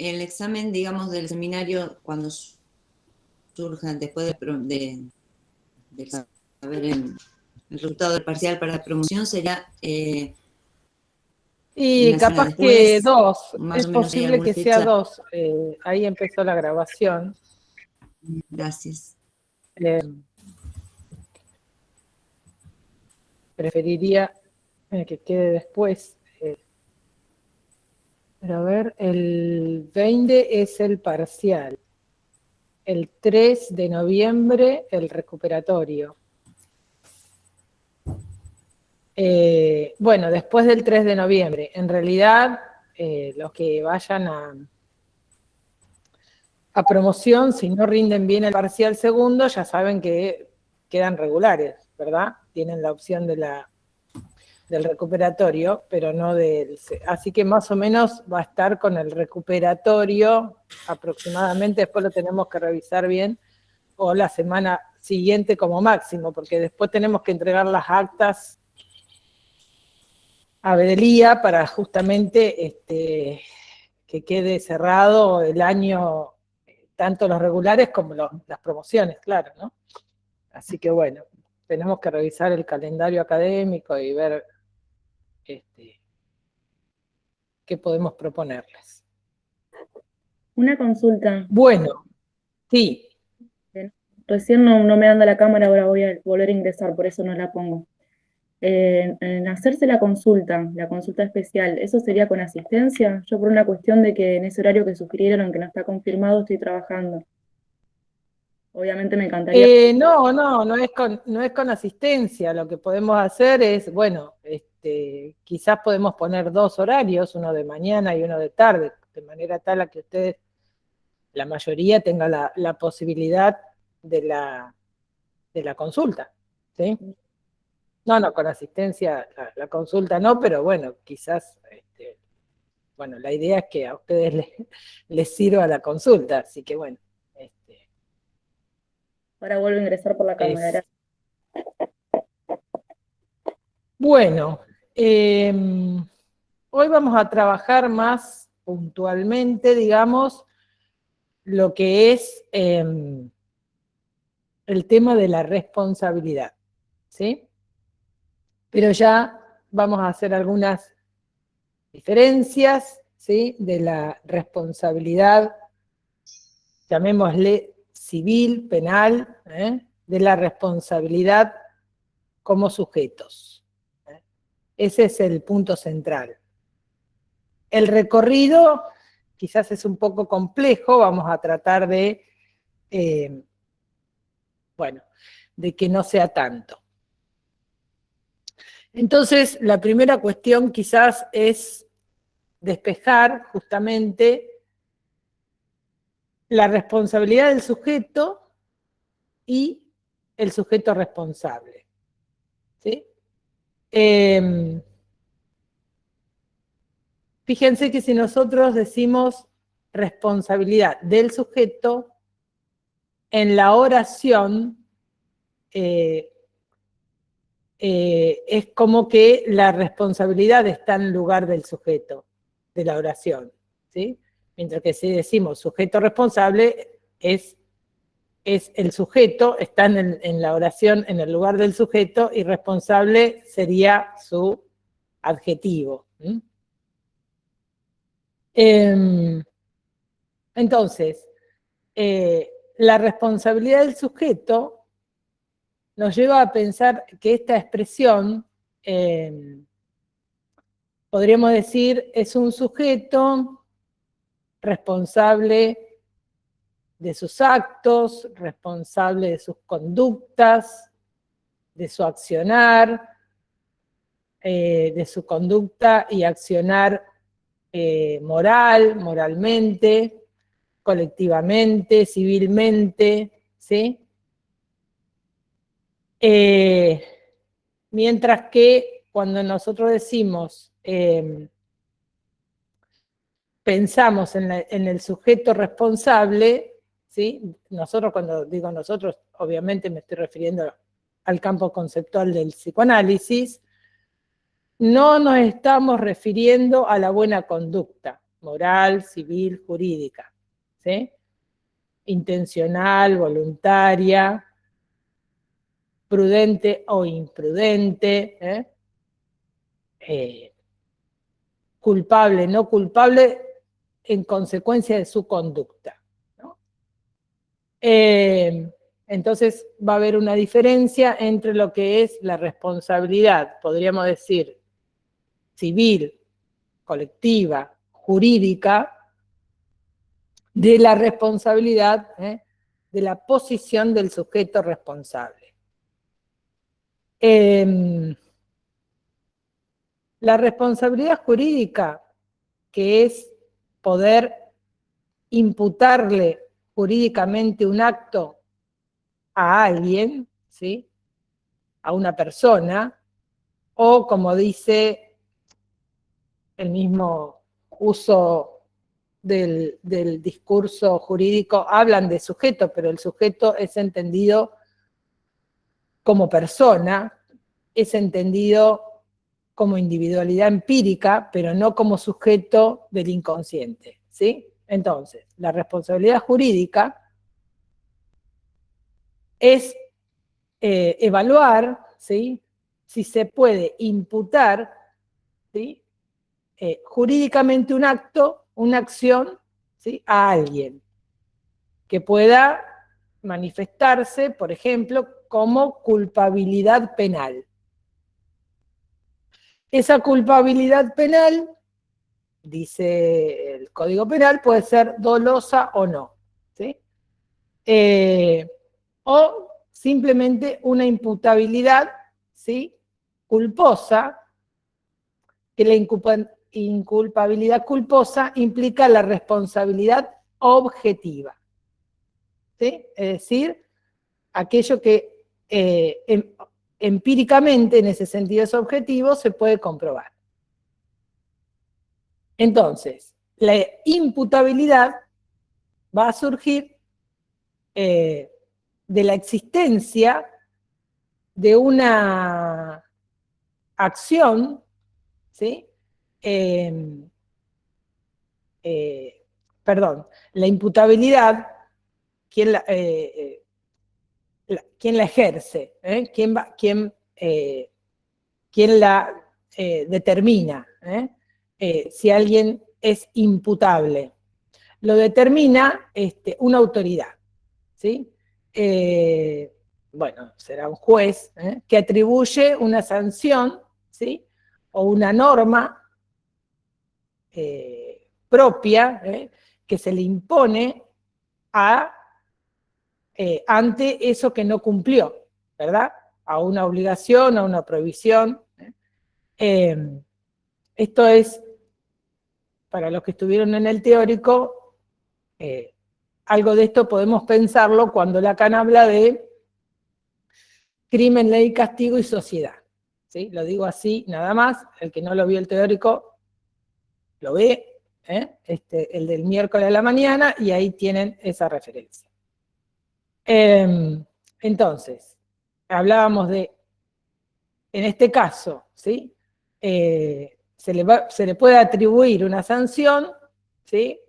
el examen, digamos, del seminario, cuando surjan después de saber el resultado del parcial para la promoción, será Y una semana capaz que después, 2, más es o menos hay posible alguna que sea fecha. 2. Ahí empezó la grabación. Gracias. Preferiría que quede después. Pero a ver, el 20 es el parcial. El 3 de noviembre, el recuperatorio. Bueno, después del 3 de noviembre. En realidad, los que vayan a promoción, si no rinden bien el parcial segundo, ya saben que quedan regulares, ¿verdad? Tienen la opción del recuperatorio, pero no del... Así que más o menos va a estar con el recuperatorio aproximadamente, después lo tenemos que revisar bien, o la semana siguiente como máximo, porque después tenemos que entregar las actas a Bedelía para justamente que quede cerrado el año, tanto los regulares como las promociones, claro, ¿no? Así que bueno, tenemos que revisar el calendario académico y ver qué podemos proponerles. Una consulta. Bueno, sí. Recién no me anda la cámara, ahora voy a volver a ingresar, por eso no la pongo. En hacerse la consulta especial, ¿eso sería con asistencia? Yo por una cuestión de que en ese horario que sugirieron, que no está confirmado, estoy trabajando. Obviamente me encantaría... No es con asistencia. Lo que podemos hacer es, bueno, quizás podemos poner 2 horarios, uno de mañana y uno de tarde, de manera tal a que ustedes, la mayoría, tenga la posibilidad de la consulta, ¿sí? No, con asistencia la consulta no, pero bueno, quizás, bueno, la idea es que a ustedes les sirva la consulta, así que bueno. Ahora vuelvo a ingresar por la cámara. Bueno, hoy vamos a trabajar más puntualmente, digamos, lo que es el tema de la responsabilidad, ¿sí? Pero ya vamos a hacer algunas diferencias, ¿sí? De la responsabilidad, llamémosle civil, penal, de la responsabilidad como sujetos. Ese es el punto central. El recorrido quizás es un poco complejo, vamos a tratar de, bueno, de que no sea tanto. Entonces, la primera cuestión quizás es despejar justamente la responsabilidad del sujeto y el sujeto responsable, ¿sí? Fíjense que si nosotros decimos responsabilidad del sujeto, en la oración es como que la responsabilidad está en lugar del sujeto de la oración, ¿sí? Mientras que si decimos sujeto responsable, es el sujeto, está en la oración en el lugar del sujeto, y responsable sería su adjetivo. Entonces, la responsabilidad del sujeto nos lleva a pensar que esta expresión, podríamos decir, es un sujeto responsable de sus actos, responsable de sus conductas, de su accionar, de su conducta y accionar moralmente, colectivamente, civilmente, ¿sí? Mientras que cuando nosotros decimos, pensamos en el sujeto responsable, ¿sí? Nosotros, cuando digo nosotros, obviamente me estoy refiriendo al campo conceptual del psicoanálisis, no nos estamos refiriendo a la buena conducta, moral, civil, jurídica, ¿sí? Intencional, voluntaria, prudente o imprudente, culpable, no culpable, en consecuencia de su conducta, ¿no? Entonces va a haber una diferencia entre lo que es la responsabilidad, podríamos decir, civil, colectiva, jurídica, de la responsabilidad, de la posición del sujeto responsable. La responsabilidad jurídica, que es poder imputarle jurídicamente un acto a alguien, ¿sí? A una persona, o como dice el mismo uso del discurso jurídico, hablan de sujeto, pero el sujeto es entendido como persona, es entendido como individualidad empírica, pero no como sujeto del inconsciente, ¿sí? Entonces, la responsabilidad jurídica es evaluar, ¿sí? Si se puede imputar, ¿sí? Jurídicamente un acto, una acción, ¿sí? A alguien que pueda manifestarse, por ejemplo, como culpabilidad penal. Esa culpabilidad penal, dice el Código Penal, puede ser dolosa o no, ¿sí? O simplemente una imputabilidad, ¿sí? Culposa, que la inculpabilidad culposa implica la responsabilidad objetiva, ¿sí? Es decir, aquello que empíricamente, en ese sentido es objetivo, se puede comprobar. Entonces, la imputabilidad va a surgir de la existencia de una acción, ¿sí? Perdón, la imputabilidad, ¿quién la ejerce? ¿Quién la determina? Si alguien es imputable. Lo determina una autoridad, ¿sí? Bueno, será un juez, que atribuye una sanción, ¿sí? O una norma propia, que se le impone ante eso que no cumplió, ¿verdad? A una obligación, a una prohibición. Esto es, para los que estuvieron en el teórico, algo de esto podemos pensarlo cuando Lacan habla de crimen, ley, castigo y sociedad, ¿sí? Lo digo así, nada más. El que no lo vio el teórico, lo ve, el del miércoles a la mañana, y ahí tienen esa referencia. Entonces, hablábamos de, en este caso, ¿sí? Se le puede atribuir una sanción, ¿sí?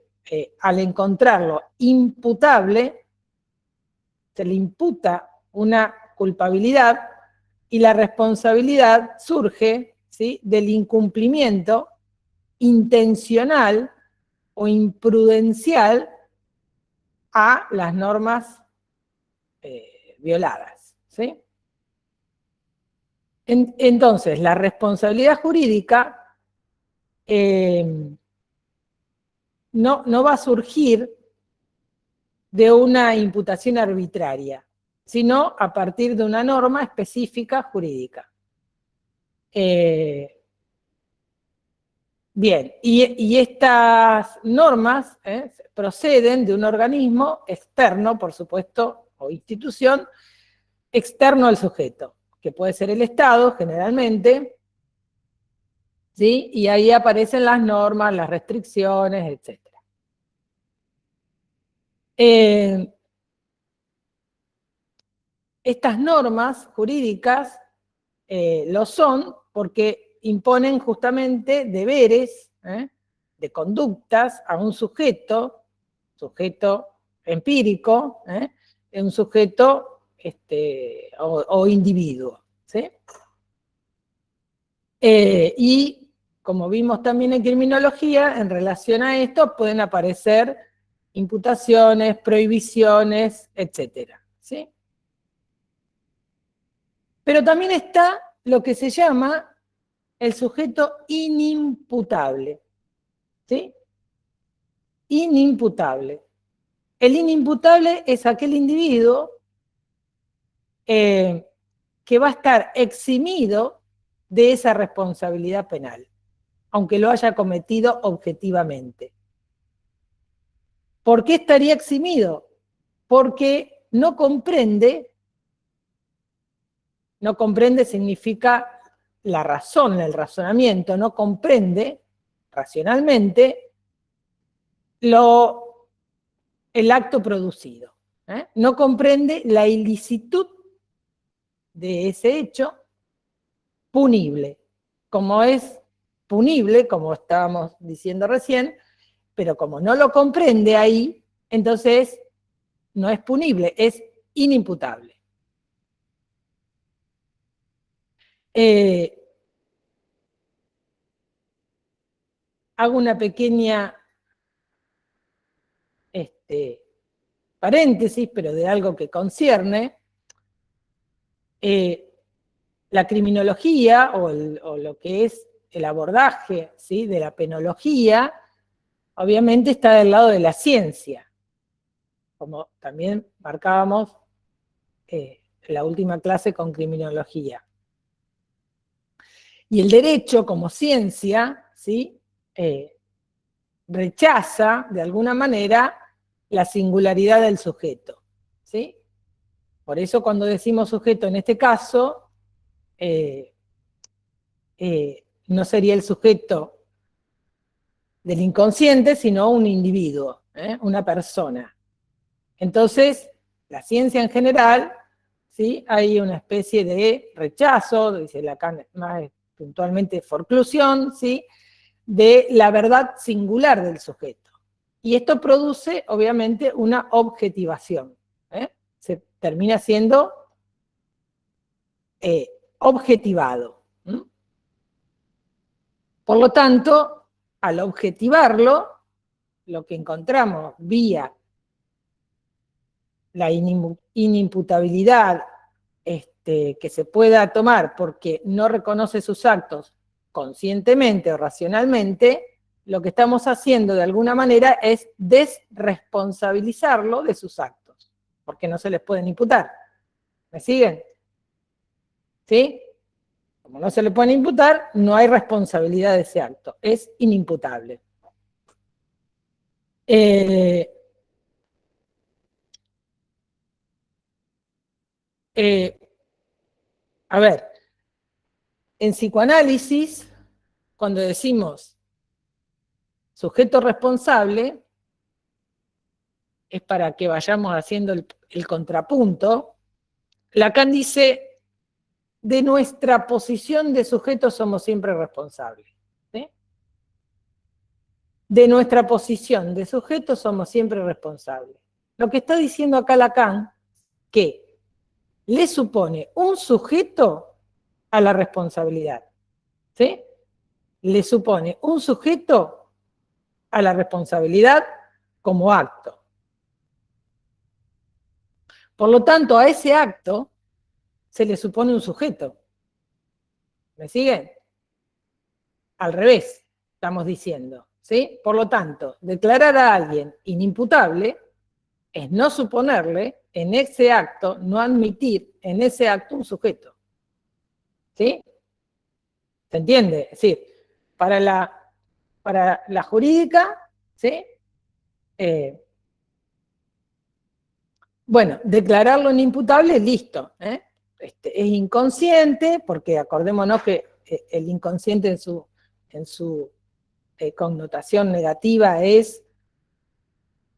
Al encontrarlo imputable, se le imputa una culpabilidad y la responsabilidad surge, ¿sí? Del incumplimiento intencional o imprudencial a las normas violadas, ¿sí? Entonces, la responsabilidad jurídica no va a surgir de una imputación arbitraria, sino a partir de una norma específica jurídica. Bien, y estas normas proceden de un organismo externo, por supuesto, o institución, externo al sujeto, que puede ser el Estado, generalmente, ¿sí? Y ahí aparecen las normas, las restricciones, etc. Estas normas jurídicas lo son porque imponen justamente deberes de conductas a un sujeto empírico, un sujeto o individuo, ¿sí? Y como vimos también en criminología, en relación a esto pueden aparecer imputaciones, prohibiciones, etcétera, ¿sí? Pero también está lo que se llama el sujeto inimputable, ¿sí? Inimputable. El inimputable es aquel individuo que va a estar eximido de esa responsabilidad penal, aunque lo haya cometido objetivamente. ¿Por qué estaría eximido? Porque no comprende significa la razón, el razonamiento, no comprende racionalmente el acto producido. No comprende la ilicitud de ese hecho punible, como es punible, como estábamos diciendo recién, pero como no lo comprende ahí, entonces no es punible, es inimputable. Hago una pequeña paréntesis, pero de algo que concierne. La criminología, o lo que es el abordaje, ¿sí?, de la penología, obviamente está del lado de la ciencia, como también marcábamos en la última clase con criminología. Y el derecho como ciencia, ¿sí?, rechaza de alguna manera la singularidad del sujeto, ¿sí? Por eso cuando decimos sujeto en este caso, no sería el sujeto del inconsciente, sino un individuo, una persona. Entonces, la ciencia en general, ¿sí?, hay una especie de rechazo, dice Lacan más puntualmente forclusión, ¿sí?, de la verdad singular del sujeto. Y esto produce, obviamente, una objetivación. Se termina siendo objetivado. Por lo tanto, al objetivarlo, lo que encontramos vía la inimputabilidad que se pueda tomar porque no reconoce sus actos conscientemente o racionalmente, lo que estamos haciendo de alguna manera es desresponsabilizarlo de sus actos, porque no se les pueden imputar. ¿Me siguen? ¿Sí? Como no se le pueden imputar, no hay responsabilidad de ese acto, es inimputable. A ver, en psicoanálisis, cuando decimos sujeto responsable, es para que vayamos haciendo el contrapunto. Lacan dice, de nuestra posición de sujeto somos siempre responsables. ¿Sí? De nuestra posición de sujeto somos siempre responsables. Lo que está diciendo acá Lacan, que le supone un sujeto a la responsabilidad. ¿Sí? Le supone un sujeto a la responsabilidad como acto. Por lo tanto, a ese acto se le supone un sujeto. ¿Me siguen? Al revés, estamos diciendo, ¿sí? Por lo tanto, declarar a alguien inimputable es no suponerle en ese acto, no admitir en ese acto un sujeto. ¿Sí? ¿Se entiende? Es decir, para la jurídica, ¿sí? Bueno, declararlo inimputable, listo. Es inconsciente, porque acordémonos que el inconsciente en su connotación negativa es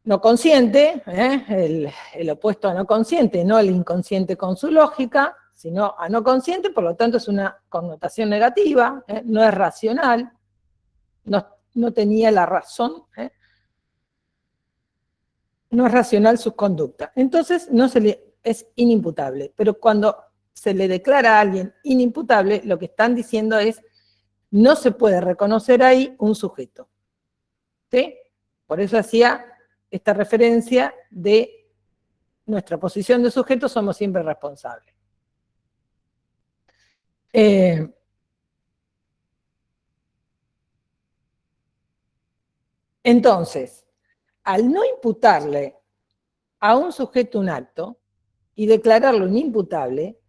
no consciente, el opuesto a no consciente, no el inconsciente con su lógica, sino a no consciente, por lo tanto es una connotación negativa, no es racional, no tenía la razón, no es racional su conducta. Entonces es inimputable. Pero cuando se le declara a alguien inimputable, lo que están diciendo es, no se puede reconocer ahí un sujeto. ¿Sí? Por eso hacía esta referencia de nuestra posición de sujeto, somos siempre responsables. Entonces, al no imputarle a un sujeto un acto y declararlo inimputable,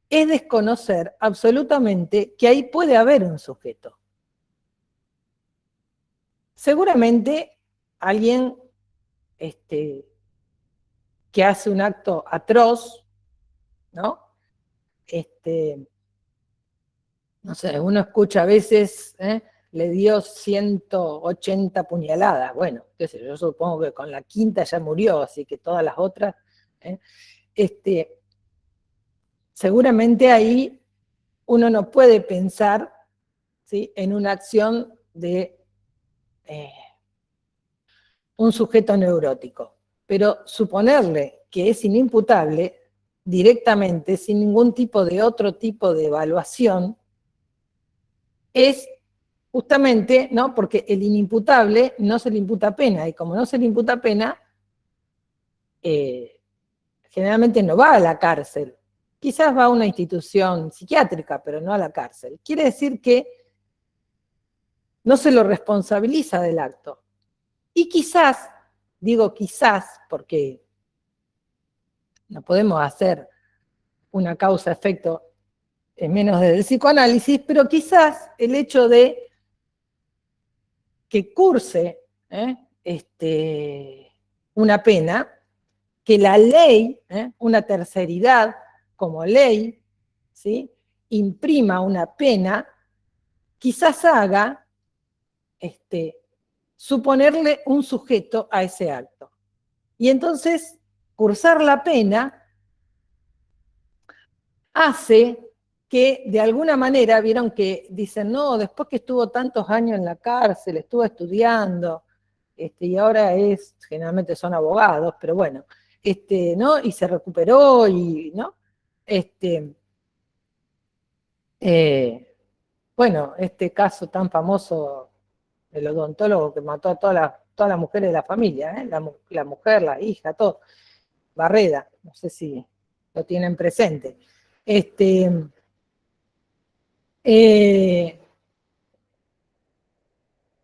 es desconocer absolutamente que ahí puede haber un sujeto. Seguramente alguien que hace un acto atroz, ¿no? No sé, uno escucha a veces, le dio 180 puñaladas. Bueno, qué sé yo supongo que con la quinta ya murió, así que todas las otras. Seguramente ahí uno no puede pensar, ¿sí?, en una acción de un sujeto neurótico, pero suponerle que es inimputable directamente, sin ningún tipo de otro tipo de evaluación, es justamente, ¿no?, porque el inimputable no se le imputa pena, y como no se le imputa pena, generalmente no va a la cárcel. Quizás va a una institución psiquiátrica, pero no a la cárcel. Quiere decir que no se lo responsabiliza del acto. Y quizás, digo quizás, porque no podemos hacer una causa-efecto en menos desde el psicoanálisis, pero quizás el hecho de que curse una pena, que la ley, una terceridad como ley, ¿sí?, imprima una pena, quizás haga suponerle un sujeto a ese acto. Y entonces, cursar la pena hace que, de alguna manera, vieron que dicen, no, después que estuvo tantos años en la cárcel, estuvo estudiando, y ahora generalmente son abogados, pero bueno, ¿no?, y se recuperó, y, ¿no? Bueno, este caso tan famoso del odontólogo que mató a todas las mujeres de la familia, la mujer, la hija, todo. Barreda, no sé si lo tienen presente.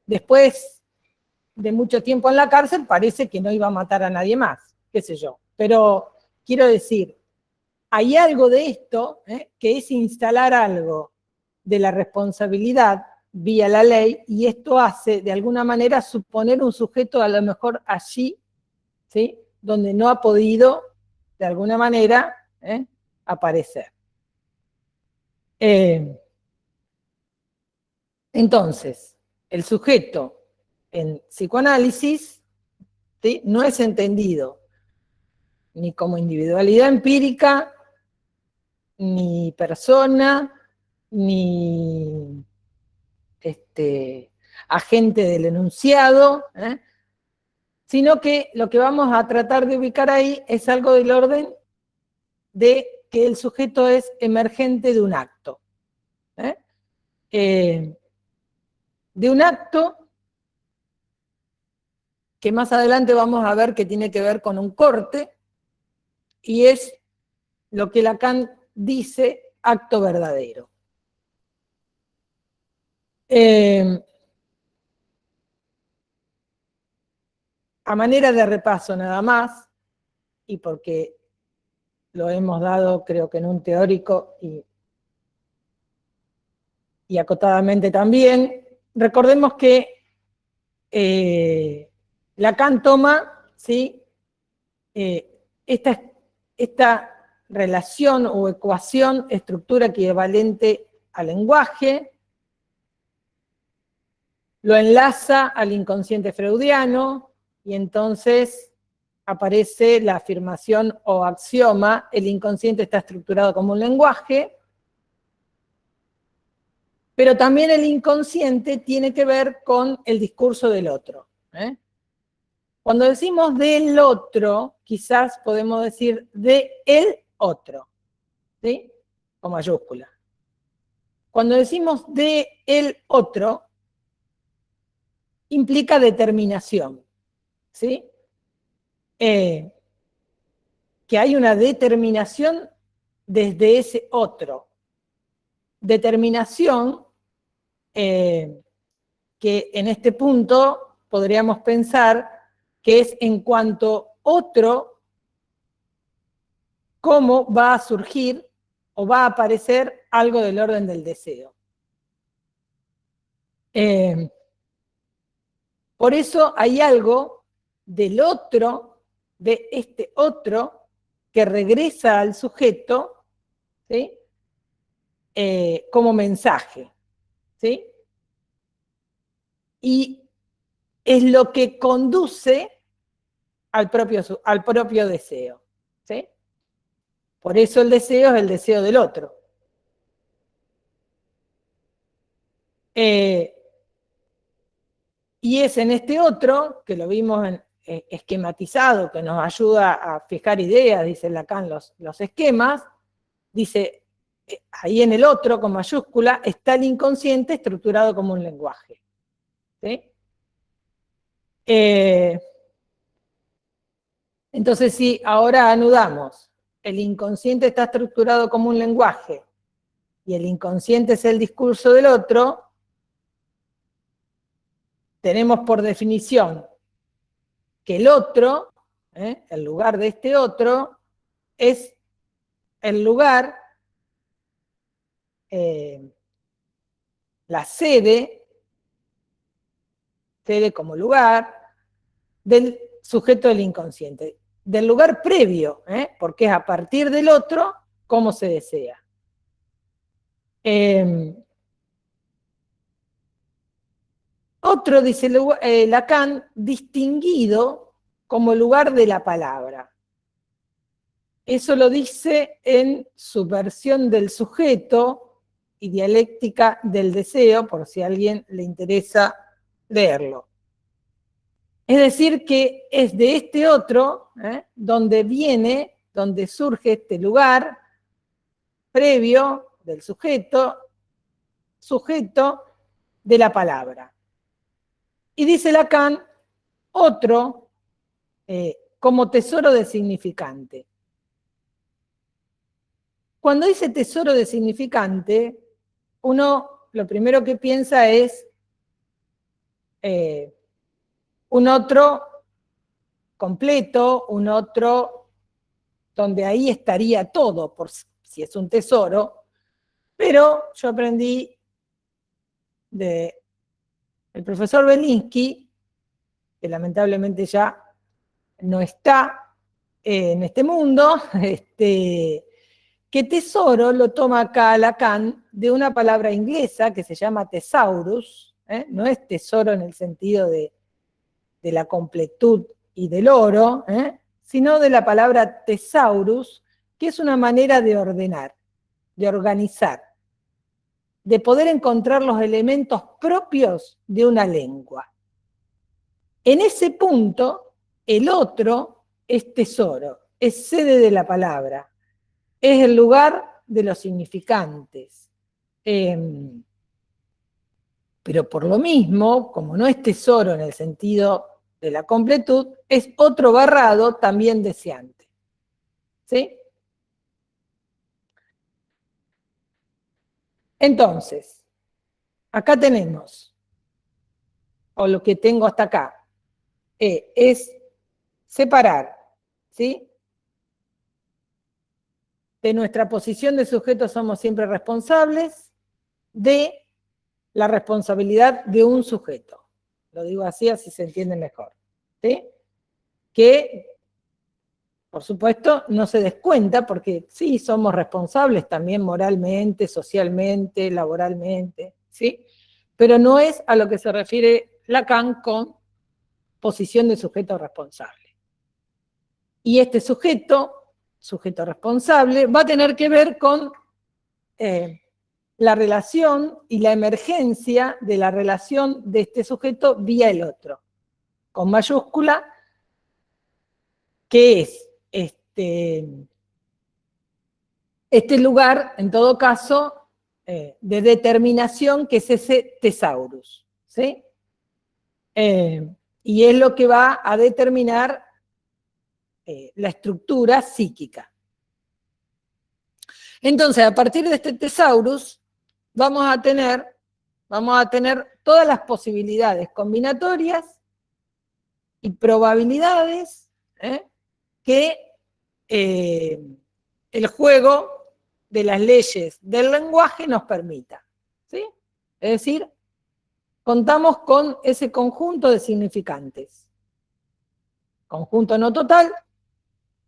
Después de mucho tiempo en la cárcel, parece que no iba a matar a nadie más, qué sé yo. Pero quiero decir, hay algo de esto, que es instalar algo de la responsabilidad vía la ley, y esto hace, de alguna manera, suponer un sujeto a lo mejor allí, ¿sí?, donde no ha podido, de alguna manera, aparecer. Entonces, el sujeto en psicoanálisis, ¿sí?, no es entendido ni como individualidad empírica, ni persona, ni agente del enunciado, sino que lo que vamos a tratar de ubicar ahí es algo del orden de que el sujeto es emergente de un acto. De un acto que más adelante vamos a ver que tiene que ver con un corte, y es lo que Lacan dice acto verdadero. A manera de repaso nada más, y porque lo hemos dado creo que en un teórico y acotadamente también, recordemos que Lacan toma, ¿sí?, esta relación o ecuación, estructura equivalente al lenguaje, lo enlaza al inconsciente freudiano, y entonces aparece la afirmación o axioma, el inconsciente está estructurado como un lenguaje, Pero también el inconsciente tiene que ver con el discurso del otro. Cuando decimos del otro, quizás podemos decir de el otro, ¿sí? Con mayúscula. Cuando decimos de el otro, implica determinación, ¿sí? Que hay una determinación desde ese otro. Determinación que en este punto podríamos pensar que es en cuanto otro, cómo va a surgir o va a aparecer algo del orden del deseo. Por eso hay algo del otro, de este otro, que regresa al sujeto, ¿sí? Como mensaje, ¿sí? Y es lo que conduce al propio deseo, ¿sí? Por eso el deseo es el deseo del otro. Y es en este otro, que lo vimos esquematizado, que nos ayuda a fijar ideas, dice Lacan, los esquemas, dice, ahí en el otro, con mayúscula, está el inconsciente estructurado como un lenguaje. ¿Sí? Entonces, si ahora anudamos, el inconsciente está estructurado como un lenguaje, y el inconsciente es el discurso del otro, tenemos por definición que el otro, el lugar de este otro, es el lugar, la sede como lugar, del sujeto del inconsciente, del lugar previo, porque es a partir del otro cómo se desea. Otro, dice Lacan, distinguido como lugar de la palabra. Eso lo dice en Subversión del sujeto y Dialéctica del deseo, por si a alguien le interesa leerlo. Es decir, que es de este otro, donde surge este lugar previo del sujeto de la palabra. Y dice Lacan, otro como tesoro de significante. Cuando dice tesoro de significante, uno lo primero que piensa es un otro completo, un otro donde ahí estaría todo, por si es un tesoro, pero yo aprendí del profesor Belinsky, que lamentablemente ya no está en este mundo, que tesoro lo toma acá Lacan de una palabra inglesa que se llama thesaurus, no es tesoro en el sentido de la completud y del oro, sino de la palabra thesaurus, que es una manera de ordenar, de organizar, de poder encontrar los elementos propios de una lengua. En ese punto, el otro es tesoro, es sede de la palabra, es el lugar de los significantes. Pero por lo mismo, como no es tesoro en el sentido de la completud, es otro barrado también deseante. ¿Sí? Entonces, acá tenemos, o lo que tengo hasta acá, es separar, ¿sí? De nuestra posición de sujeto somos siempre responsables, de la responsabilidad de un sujeto. Lo digo así se entiende mejor. ¿Sí? Que, por supuesto, no se descuenta, porque sí, somos responsables también moralmente, socialmente, laboralmente, ¿sí? Pero no es a lo que se refiere Lacan con posición de sujeto responsable. Y este sujeto responsable, va a tener que ver con la relación y la emergencia de la relación de este sujeto vía el otro, con mayúscula, que es este lugar, en todo caso, de determinación, que es ese tesaurus, ¿sí? Y es lo que va a determinar la estructura psíquica. Entonces, a partir de este tesaurus, vamos a tener todas las posibilidades combinatorias y probabilidades que el juego de las leyes del lenguaje nos permita, ¿sí? Es decir, contamos con ese conjunto de significantes. Conjunto no total,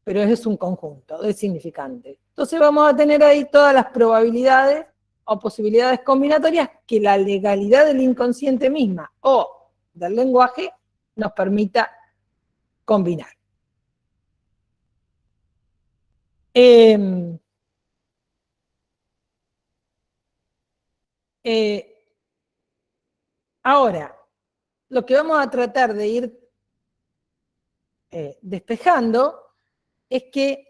pero es un conjunto de significantes. Entonces vamos a tener ahí todas las probabilidades o posibilidades combinatorias que la legalidad del inconsciente misma o del lenguaje nos permita combinar. Ahora, lo que vamos a tratar de ir despejando es que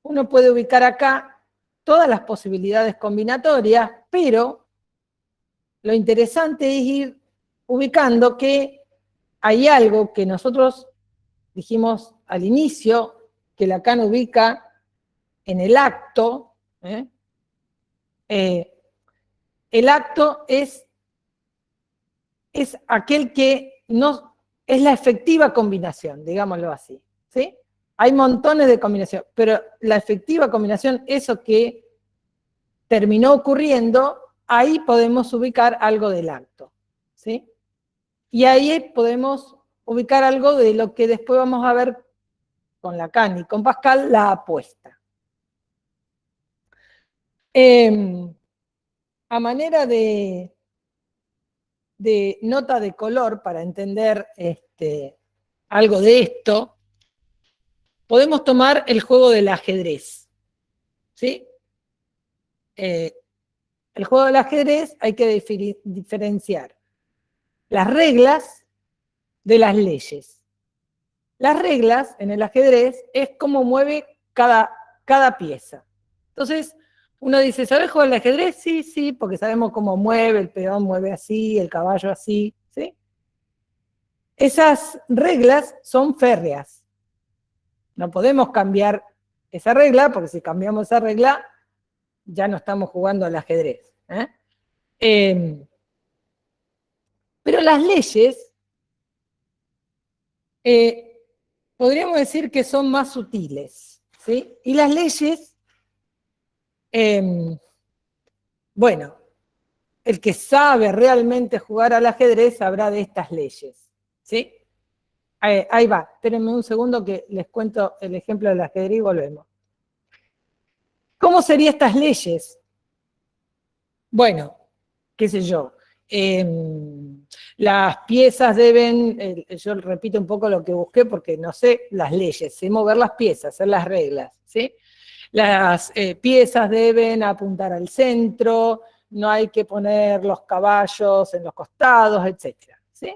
uno puede ubicar acá todas las posibilidades combinatorias, pero lo interesante es ir ubicando que hay algo que nosotros dijimos al inicio, que Lacan ubica en el acto. El acto es aquel que no es la efectiva combinación, digámoslo así, ¿sí? Hay montones de combinaciones, pero la efectiva combinación, eso que terminó ocurriendo, ahí podemos ubicar algo del acto, ¿sí? Y ahí podemos ubicar algo de lo que después vamos a ver con Lacan y con Pascal, la apuesta. A manera de nota de color, para entender algo de esto, podemos tomar el juego del ajedrez, ¿sí? El juego del ajedrez hay que diferenciar las reglas de las leyes. Las reglas en el ajedrez es cómo mueve cada pieza. Entonces, uno dice, ¿sabes jugar al ajedrez? Sí, sí, porque sabemos cómo mueve, el peón mueve así, el caballo así, ¿sí? Esas reglas son férreas. No podemos cambiar esa regla, porque si cambiamos esa regla, ya no estamos jugando al ajedrez. Pero las leyes, podríamos decir que son más sutiles, ¿sí? Y las leyes, bueno, el que sabe realmente jugar al ajedrez sabrá de estas leyes, ¿sí? Ahí va, espérenme un segundo que les cuento el ejemplo del ajedrez y volvemos. ¿Cómo serían estas leyes? Bueno, qué sé yo, las piezas deben, yo repito un poco lo que busqué porque no sé las leyes, sé mover las piezas, sé las reglas, ¿sí? Las piezas deben apuntar al centro, no hay que poner los caballos en los costados, etc. ¿Sí?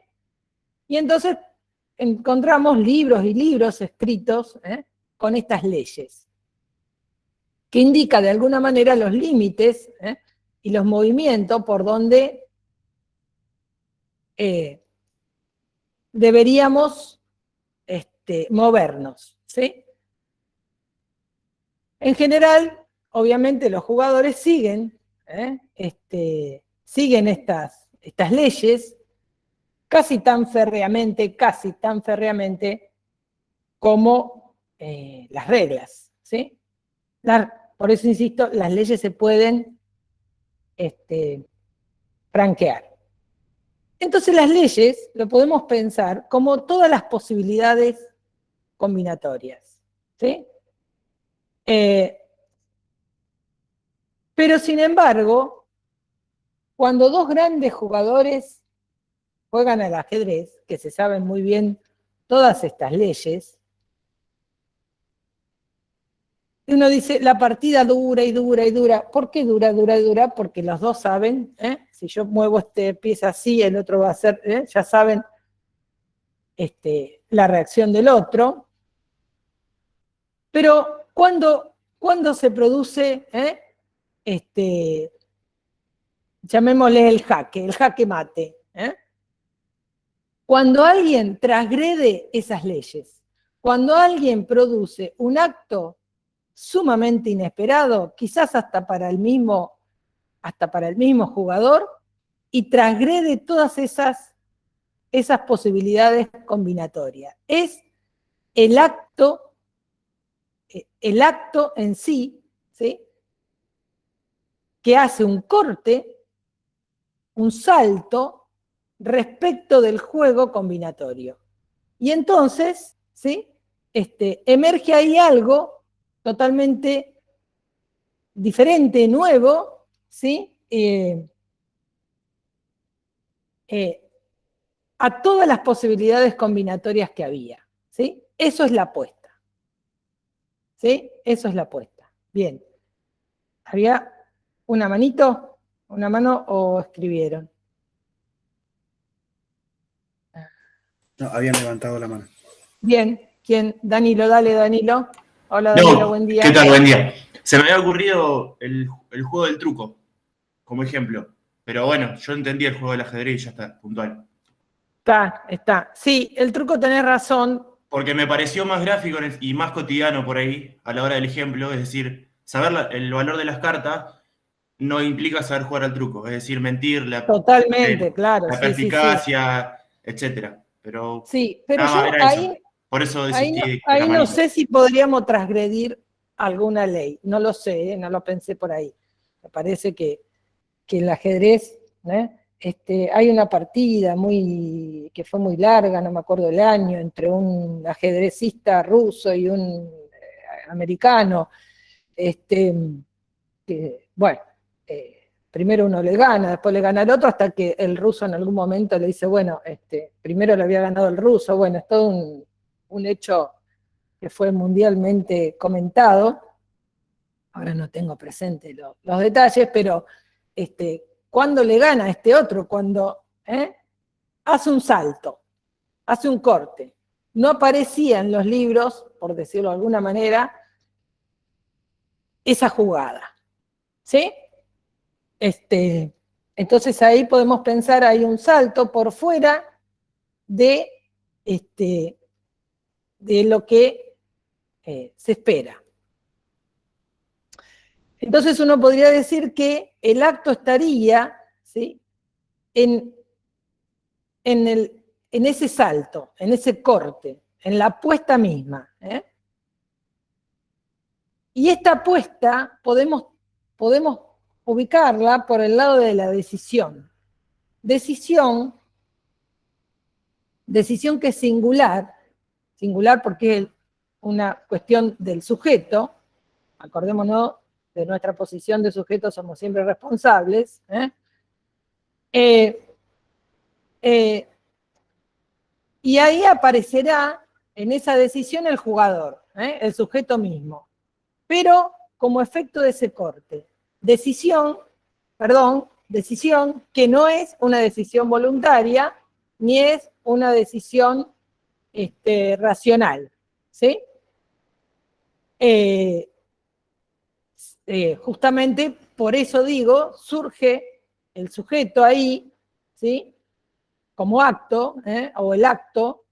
Y entonces encontramos libros y libros escritos con estas leyes, que indica de alguna manera los límites y los movimientos por donde deberíamos movernos, ¿sí? En general, obviamente los jugadores siguen estas leyes casi tan férreamente como las reglas, ¿sí? Por eso insisto, las leyes se pueden franquear. Entonces las leyes lo podemos pensar como todas las posibilidades combinatorias, ¿sí? Pero sin embargo, cuando dos grandes jugadores juegan al ajedrez, que se saben muy bien todas estas leyes, uno dice, la partida dura y dura y dura. ¿Por qué dura, dura y dura? Porque los dos saben, si yo muevo este pieza así, el otro va a hacer, ya saben la reacción del otro. Pero cuando se produce, llamémosle el jaque mate, cuando alguien transgrede esas leyes, cuando alguien produce un acto sumamente inesperado, quizás hasta para el mismo jugador, y transgrede todas esas posibilidades combinatorias. Es el acto en sí, ¿sí?, que hace un corte, un salto respecto del juego combinatorio. Y entonces, ¿sí?, emerge ahí algo totalmente diferente, nuevo, ¿sí?, a todas las posibilidades combinatorias que había, ¿sí? Eso es la apuesta, ¿sí? Eso es la apuesta. Bien. ¿Había una manito? ¿Una mano o escribieron? No, habían levantado la mano. Bien. ¿Quién? Danilo, dale, Danilo. Hola, No, Danilo, buen día. ¿qué tal? Buen día. Se me había ocurrido el juego del truco, como ejemplo. Pero bueno, yo entendí el juego del ajedrez y ya está, puntual. Está. Sí, el truco tenés razón. Porque me pareció más gráfico y más cotidiano por ahí, a la hora del ejemplo. Es decir, saber el valor de las cartas no implica saber jugar al truco. Es decir, mentir, Totalmente, claro. la Sí. perspicacia, etcétera. Pero Sí, pero nada más, yo era eso. Por eso desistí de la ahí no manito. sé si podríamos transgredir alguna ley. No lo sé, no lo pensé por ahí. Me parece que el ajedrez, hay una partida que fue muy larga, no me acuerdo el año, entre un ajedrecista ruso y un americano, que, bueno, primero uno le gana, después le gana el otro, hasta que el ruso en algún momento le dice, bueno, primero le había ganado el ruso. Bueno, es todo un hecho que fue mundialmente comentado. Ahora no tengo presente los detalles, pero cuando le gana a este otro, cuando hace un salto, hace un corte, no aparecía en los libros, por decirlo de alguna manera, esa jugada, ¿sí? Entonces ahí podemos pensar, hay un salto por fuera de lo que se espera. Entonces uno podría decir que el acto estaría, ¿sí?, en ese salto, en ese corte, en la apuesta misma. Y esta apuesta podemos ubicarla por el lado de la decisión. Decisión que es singular porque es una cuestión del sujeto. Acordémonos de nuestra posición de sujeto, somos siempre responsables. Y ahí aparecerá en esa decisión el jugador, el sujeto mismo, pero como efecto de ese corte. Decisión que no es una decisión voluntaria, ni es una decisión racional, ¿sí? Justamente por eso digo, surge el sujeto ahí, ¿sí?, como acto, o el acto,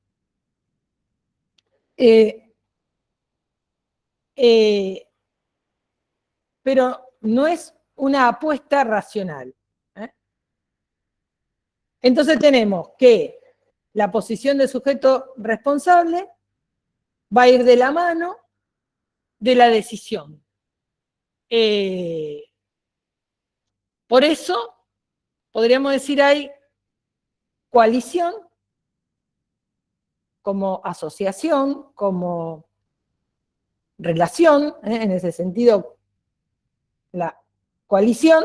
pero no es una apuesta racional. Entonces tenemos que la posición de sujeto responsable va a ir de la mano de la decisión. Por eso, podríamos decir, hay coalición como asociación, como relación, en ese sentido, la coalición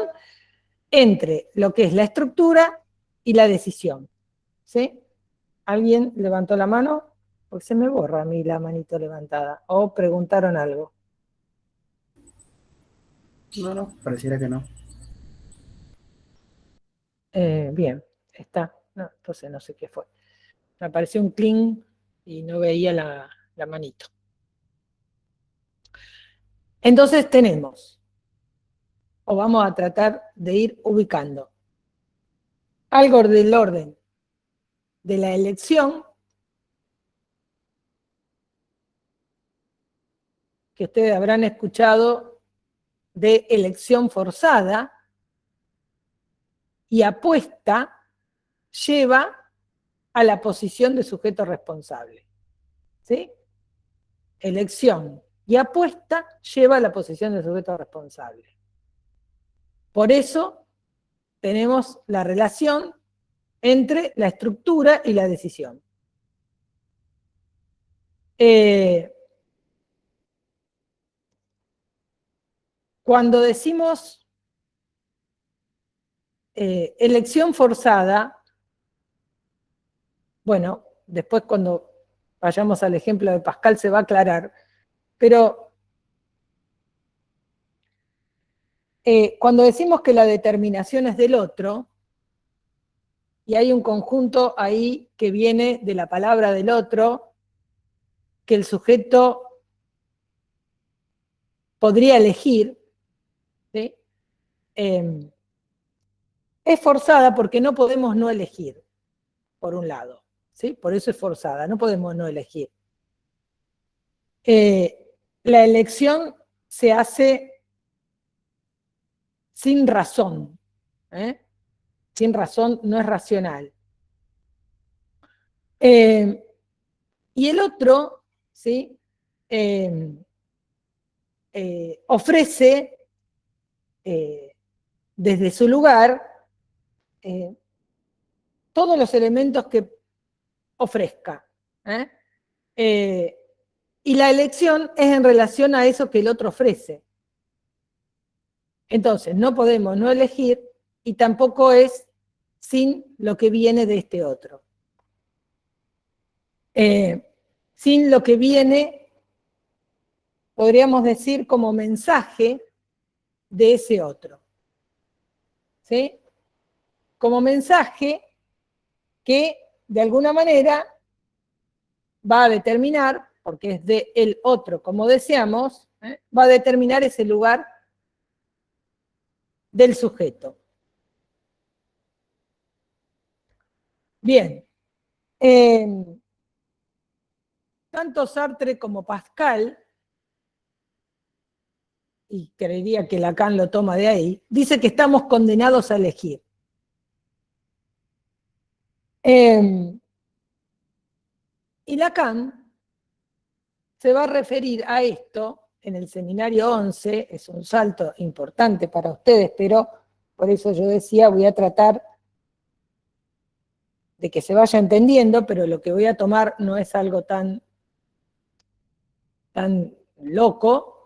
entre lo que es la estructura y la decisión. ¿Sí? ¿Alguien levantó la mano? Porque se me borra a mí la manito levantada. ¿O preguntaron algo? No, pareciera que no. Bien, está. No, entonces no sé qué fue. Me apareció un cling y no veía la manito. Entonces tenemos, o vamos a tratar de ir ubicando, algo del orden de la elección, que ustedes habrán escuchado de elección forzada, y apuesta lleva a la posición de sujeto responsable. ¿Sí? Elección y apuesta lleva a la posición de sujeto responsable. Por eso tenemos la relación entre la estructura y la decisión. Cuando decimos elección forzada, bueno, después cuando vayamos al ejemplo de Pascal se va a aclarar, pero cuando decimos que la determinación es del otro, y hay un conjunto ahí que viene de la palabra del otro, que el sujeto podría elegir, ¿sí? Es forzada porque no podemos no elegir, por un lado, ¿sí? Por eso es forzada, no podemos no elegir. La elección se hace sin razón, ¿eh? Sin razón no es racional. Y el otro, ¿sí? Ofrece desde su lugar todos los elementos que ofrezca. Y la elección es en relación a eso que el otro ofrece. Entonces, no podemos no elegir y tampoco es sin lo que viene de este otro. Sin lo que viene, podríamos decir, como mensaje de ese otro. ¿Sí? Como mensaje que, de alguna manera, va a determinar, porque es de el otro, como deseamos, va a determinar ese lugar del sujeto. Bien. Tanto Sartre como Pascal, y creería que Lacan lo toma de ahí, dice que estamos condenados a elegir. Y Lacan se va a referir a esto en el seminario 11, es un salto importante para ustedes, pero por eso yo decía, voy a tratar de que se vaya entendiendo, pero lo que voy a tomar no es algo tan loco.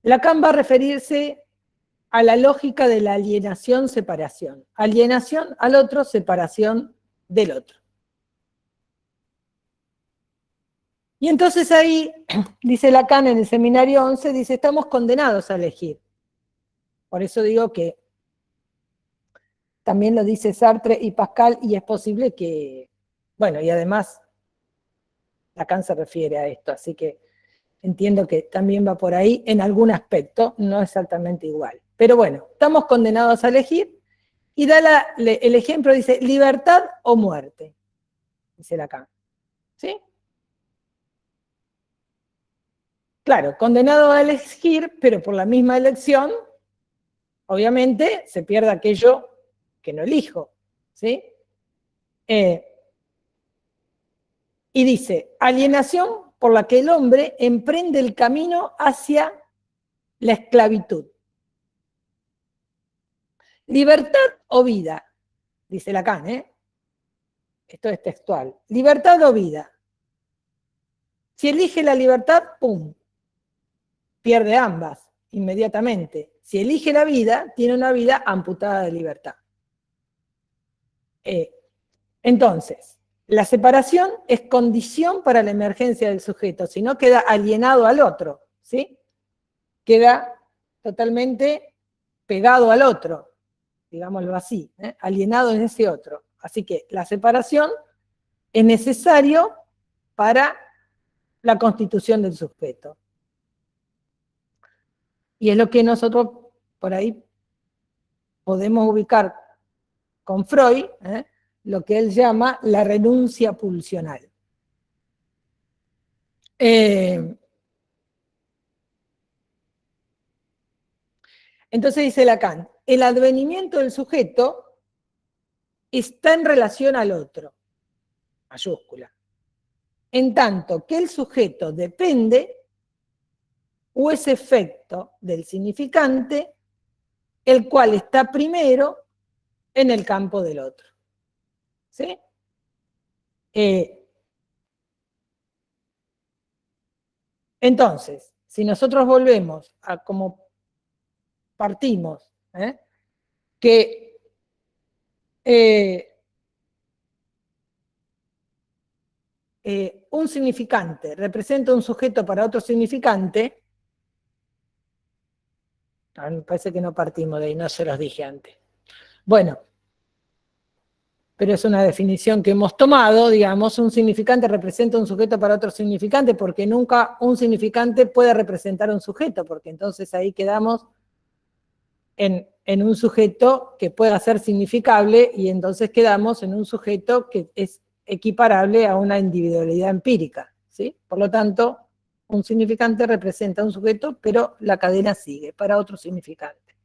Lacan va a referirse a la lógica de la alienación-separación. Alienación al otro, separación del otro. Y entonces ahí, dice Lacan en el seminario 11, dice, estamos condenados a elegir. Por eso digo que también lo dice Sartre y Pascal, y es posible que, bueno, y además Lacan se refiere a esto, así que entiendo que también va por ahí en algún aspecto, no exactamente igual. Pero bueno, estamos condenados a elegir, y da el ejemplo, dice, libertad o muerte, dice Lacan. ¿Sí? Claro, condenado a elegir, pero por la misma elección, obviamente se pierde aquello que no elijo. ¿Sí? Y dice, alienación por la que el hombre emprende el camino hacia la esclavitud. Libertad o vida, dice Lacan, esto es textual. Libertad o vida. Si elige la libertad, ¡pum!, pierde ambas inmediatamente. Si elige la vida, tiene una vida amputada de libertad. Entonces, la separación es condición para la emergencia del sujeto, si no queda alienado al otro, ¿sí? queda totalmente pegado al otro, digámoslo así, alienado en ese otro. Así que la separación es necesario para la constitución del sujeto. Y es lo que nosotros por ahí podemos ubicar con Freud, lo que él llama la renuncia pulsional. Entonces dice Lacan, el advenimiento del sujeto está en relación al otro, mayúscula, en tanto que el sujeto depende o es efecto del significante, el cual está primero en el campo del otro. ¿Sí? Entonces, si nosotros volvemos a como partimos, que un significante representa un sujeto para otro significante, a mí me parece que no partimos de ahí, no se los dije antes. Bueno, pero es una definición que hemos tomado, digamos, un significante representa un sujeto para otro significante, porque nunca un significante puede representar un sujeto, porque entonces ahí quedamos en un sujeto que pueda ser significable, y entonces quedamos en un sujeto que es equiparable a una individualidad empírica, ¿sí? Por lo tanto, un significante representa un sujeto, pero la cadena sigue para otro significante.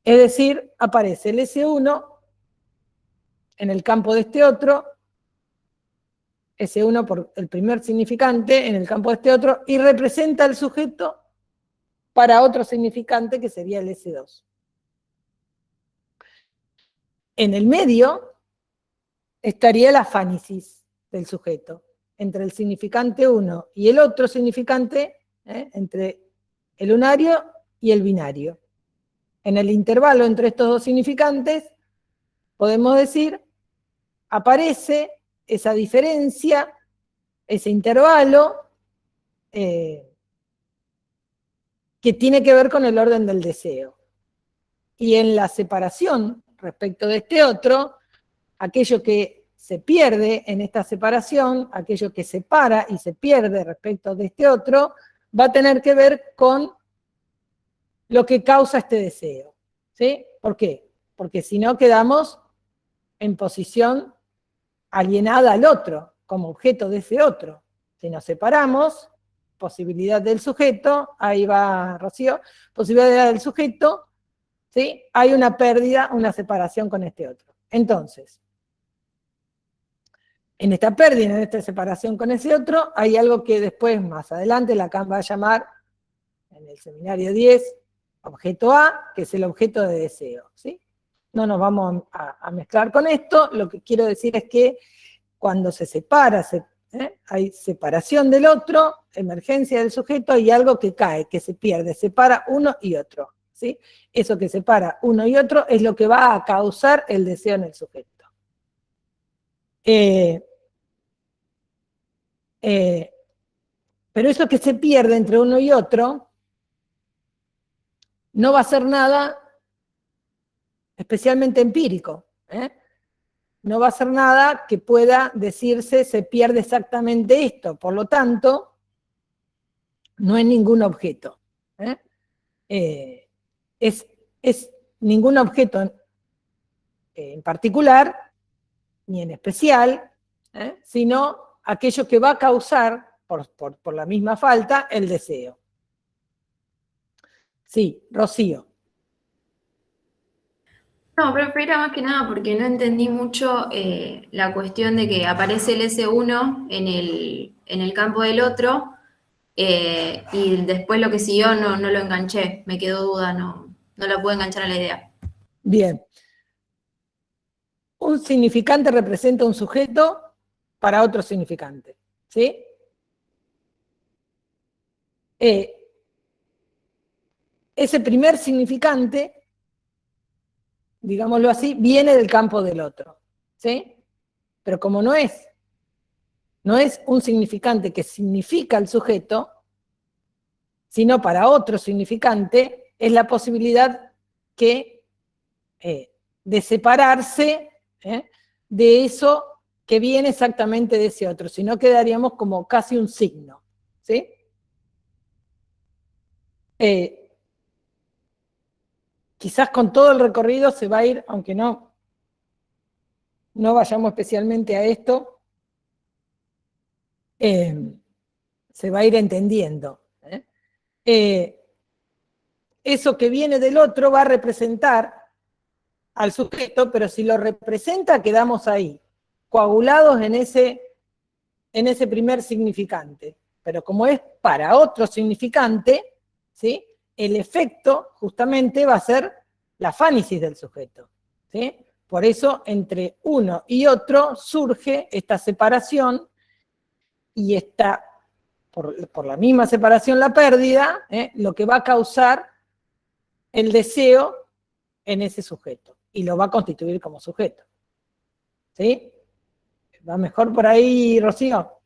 Es decir, aparece el S1 en el campo de este otro, S1 por el primer significante en el campo de este otro, y representa al sujeto para otro significante que sería el S2. En el medio estaría la afánisis del sujeto, entre el significante 1 y el otro significante, entre el unario y el binario. En el intervalo entre estos dos significantes, podemos decir, aparece esa diferencia, ese intervalo, que tiene que ver con el orden del deseo. Y en la separación respecto de este otro, aquello que se pierde en esta separación, aquello que separa y se pierde respecto de este otro, va a tener que ver con lo que causa este deseo. ¿Sí? ¿Por qué? Porque si no quedamos en posición alienada al otro, como objeto de ese otro. Si nos separamos, posibilidad del sujeto, ahí va Rocío, posibilidad del sujeto, ¿sí? Hay una pérdida, una separación con este otro. Entonces, en esta pérdida, en esta separación con ese otro, hay algo que después, más adelante, Lacan va a llamar, en el seminario 10, objeto A, que es el objeto de deseo, ¿sí? No nos vamos a mezclar con esto, lo que quiero decir es que cuando se separa, hay separación del otro, emergencia del sujeto, hay algo que cae, que se pierde, separa uno y otro, ¿sí? Eso que separa uno y otro es lo que va a causar el deseo en el sujeto. Pero eso que se pierde entre uno y otro no va a ser nada especialmente empírico, no va a ser nada que pueda decirse se pierde exactamente esto, por lo tanto, no es ningún objeto. Es ningún objeto en particular, ni en especial, sino aquello que va a causar, por la misma falta, el deseo. Sí, Rocío. No, profe, era más que nada porque no entendí mucho la cuestión de que aparece el S1 en el campo del otro, y después lo que siguió no lo enganché, me quedó duda, no la pude enganchar a la idea. Bien. Un significante representa un sujeto para otro significante, ¿sí? Ese primer significante, digámoslo así, viene del campo del otro, ¿sí? Pero como no es un significante que significa el sujeto, sino para otro significante, es la posibilidad de separarse de eso que viene exactamente de ese otro, si no quedaríamos como casi un signo, ¿sí? Quizás con todo el recorrido se va a ir, aunque no vayamos especialmente a esto, se va a ir entendiendo. Eso que viene del otro va a representar al sujeto, pero si lo representa quedamos ahí, coagulados en ese primer significante. Pero como es para otro significante, ¿sí?, el efecto justamente va a ser la afánisis del sujeto, ¿sí? Por eso entre uno y otro surge esta separación y está, por la misma separación, la pérdida, lo que va a causar el deseo en ese sujeto y lo va a constituir como sujeto. ¿Sí? ¿Va mejor por ahí, Rocío?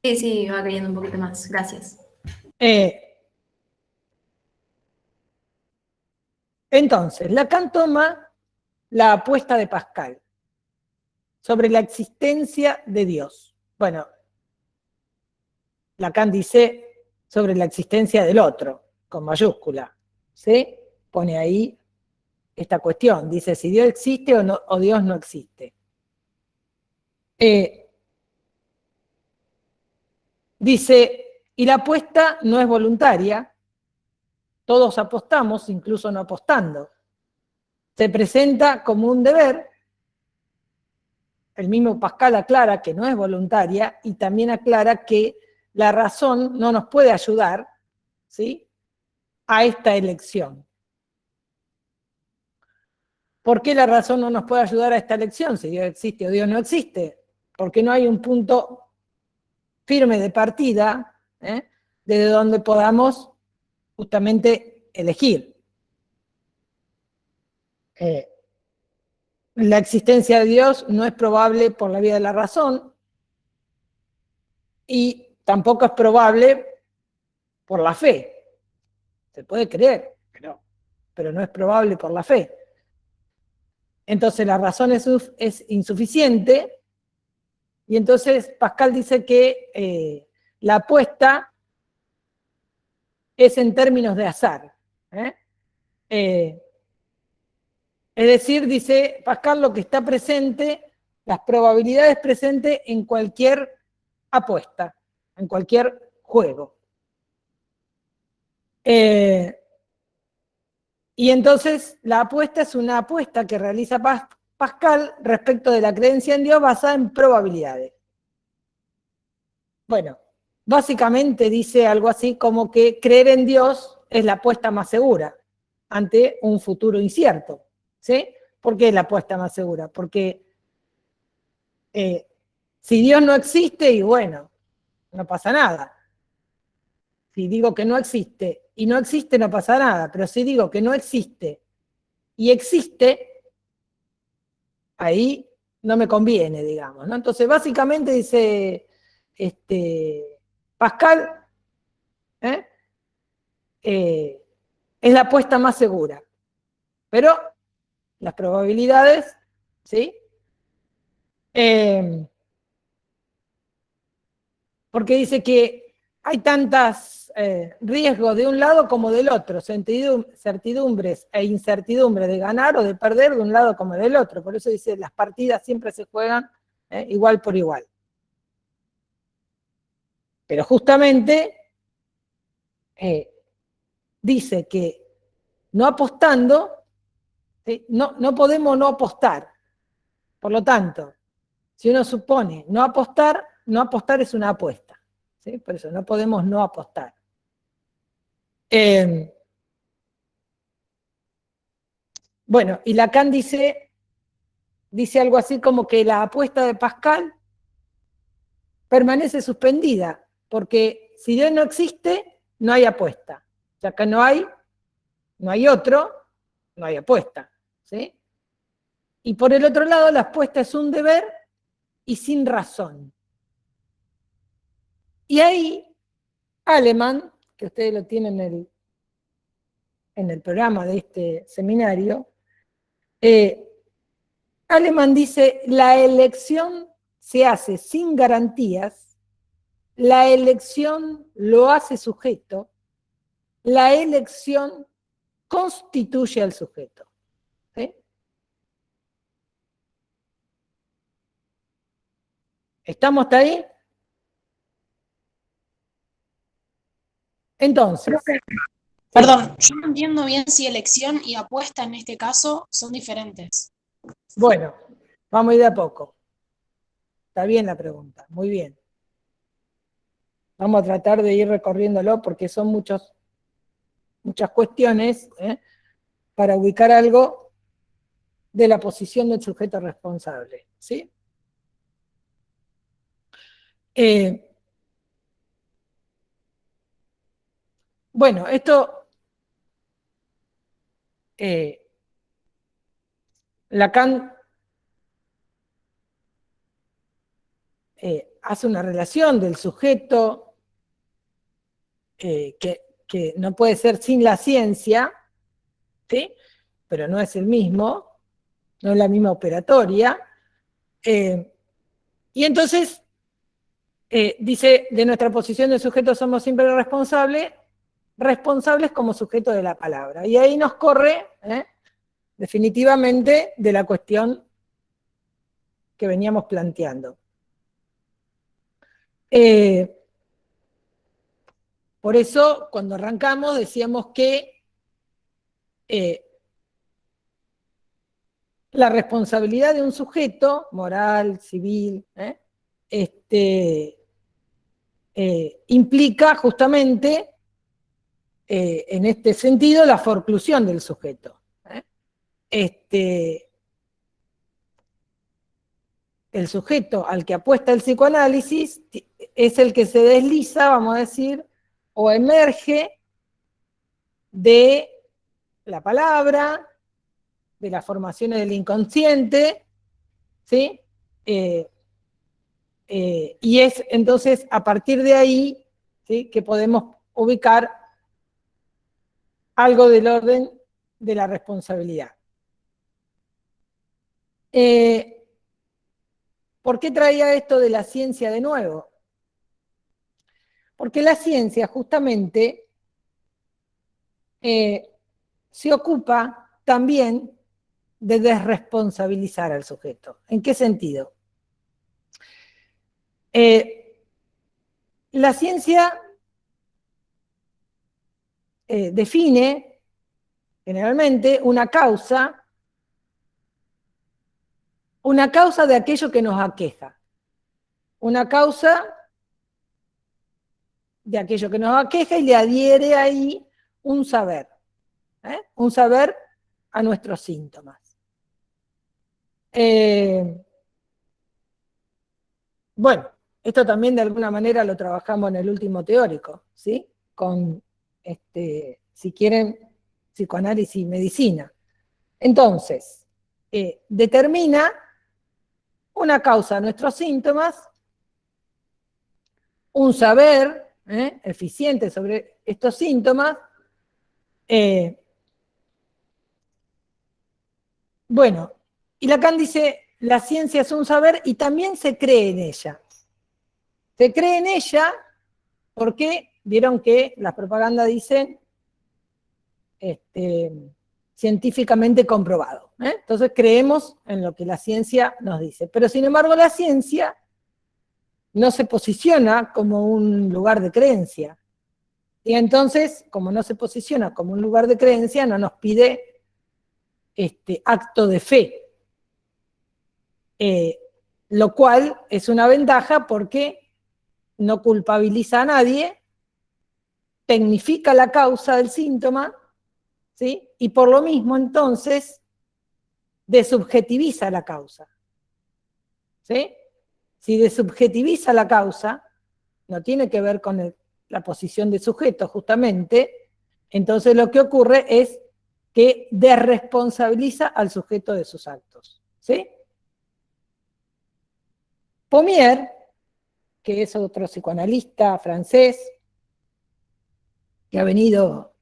Sí, sí, va cayendo un poquito más. Gracias. Entonces, Lacan toma la apuesta de Pascal sobre la existencia de Dios. Bueno, Lacan dice sobre la existencia del otro, con mayúscula. ¿Sí? Pone ahí esta cuestión. Dice si Dios existe o Dios no existe. Dice, y la apuesta no es voluntaria, todos apostamos, incluso no apostando. Se presenta como un deber, el mismo Pascal aclara que no es voluntaria y también aclara que la razón no nos puede ayudar, ¿sí?, a esta elección. ¿Por qué la razón no nos puede ayudar a esta elección? Si Dios existe o Dios no existe. Porque no hay un punto firme de partida, desde donde podamos justamente elegir. La existencia de Dios no es probable por la vía de la razón y tampoco es probable por la fe. Se puede creer, pero no es probable por la fe. Entonces la razón es insuficiente y entonces Pascal dice que la apuesta es en términos de azar. Es decir, dice Pascal, lo que está presente, las probabilidades presentes en cualquier apuesta, en cualquier juego. Y entonces la apuesta es una apuesta que realiza Pascal respecto de la creencia en Dios basada en probabilidades. Bueno, básicamente dice algo así como que creer en Dios es la apuesta más segura ante un futuro incierto. ¿Sí? ¿Por qué es la apuesta más segura? Porque si Dios no existe, y bueno, no pasa nada. Si digo que no existe y no existe, no pasa nada. Pero si digo que no existe y existe, ahí no me conviene, digamos, ¿no? Entonces, básicamente dice Pascal, es la apuesta más segura. Pero las probabilidades, ¿sí? Porque dice que hay tantos riesgos de un lado como del otro, certidumbres e incertidumbres de ganar o de perder de un lado como del otro. Por eso dice, las partidas siempre se juegan igual por igual. Pero justamente dice que no apostando, ¿sí?, no podemos no apostar. Por lo tanto, si uno supone no apostar es una apuesta. ¿Sí? Por eso no podemos no apostar. Bueno, y Lacan dice algo así como que la apuesta de Pascal permanece suspendida, porque si Dios no existe, no hay apuesta. Ya que no hay otro, no hay apuesta. ¿Sí? Y por el otro lado, la apuesta es un deber y sin razón. Y ahí Alemán, que ustedes lo tienen en el programa de este seminario, Alemann dice, la elección se hace sin garantías, la elección lo hace sujeto, la elección constituye al sujeto. ¿Sí? ¿Estamos hasta ahí? Entonces, Perdón, yo no entiendo bien si elección y apuesta en este caso son diferentes. bueno, vamos a ir de a poco. Está bien la pregunta, muy bien. Vamos a tratar de ir recorriéndolo porque son muchas cuestiones para ubicar algo de la posición del sujeto responsable. ¿Sí? Bueno, esto Lacan hace una relación del sujeto que no puede ser sin la ciencia, ¿sí? Pero no es el mismo, no es la misma operatoria. Y entonces dice, de nuestra posición de sujeto somos siempre responsables como sujeto de la palabra. Y ahí nos corre definitivamente de la cuestión que veníamos planteando. Por eso, cuando arrancamos, decíamos que la responsabilidad de un sujeto, moral, civil, implica justamente, en este sentido, la forclusión del sujeto. El sujeto al que apuesta el psicoanálisis es el que se desliza, vamos a decir, o emerge de la palabra, de las formaciones del inconsciente, ¿sí? Y es entonces a partir de ahí, ¿sí?, que podemos ubicar algo del orden de la responsabilidad. ¿Por qué traía esto de la ciencia de nuevo? Porque la ciencia justamente se ocupa también de desresponsabilizar al sujeto. ¿En qué sentido? La ciencia define generalmente una causa de aquello que nos aqueja, una causa de aquello que nos aqueja y le adhiere ahí un saber a nuestros síntomas. Bueno, esto también de alguna manera lo trabajamos en el último teórico, ¿sí? Con, si quieren, psicoanálisis y medicina. Entonces, determina una causa de nuestros síntomas, un saber eficiente sobre estos síntomas. Bueno, y Lacan dice, la ciencia es un saber y también se cree en ella. Se cree en ella porque vieron que las propagandas dicen científicamente comprobado. Entonces creemos en lo que la ciencia nos dice. Pero sin embargo la ciencia no se posiciona como un lugar de creencia. Y entonces, como no se posiciona como un lugar de creencia, no nos pide acto de fe. Lo cual es una ventaja porque no culpabiliza a nadie, tecnifica la causa del síntoma, ¿sí? Y por lo mismo entonces desubjetiviza la causa. ¿Sí? Si desubjetiviza la causa, no tiene que ver con la posición de sujeto justamente, entonces lo que ocurre es que desresponsabiliza al sujeto de sus actos. ¿Sí? Pommier, que es otro psicoanalista francés, que ha venido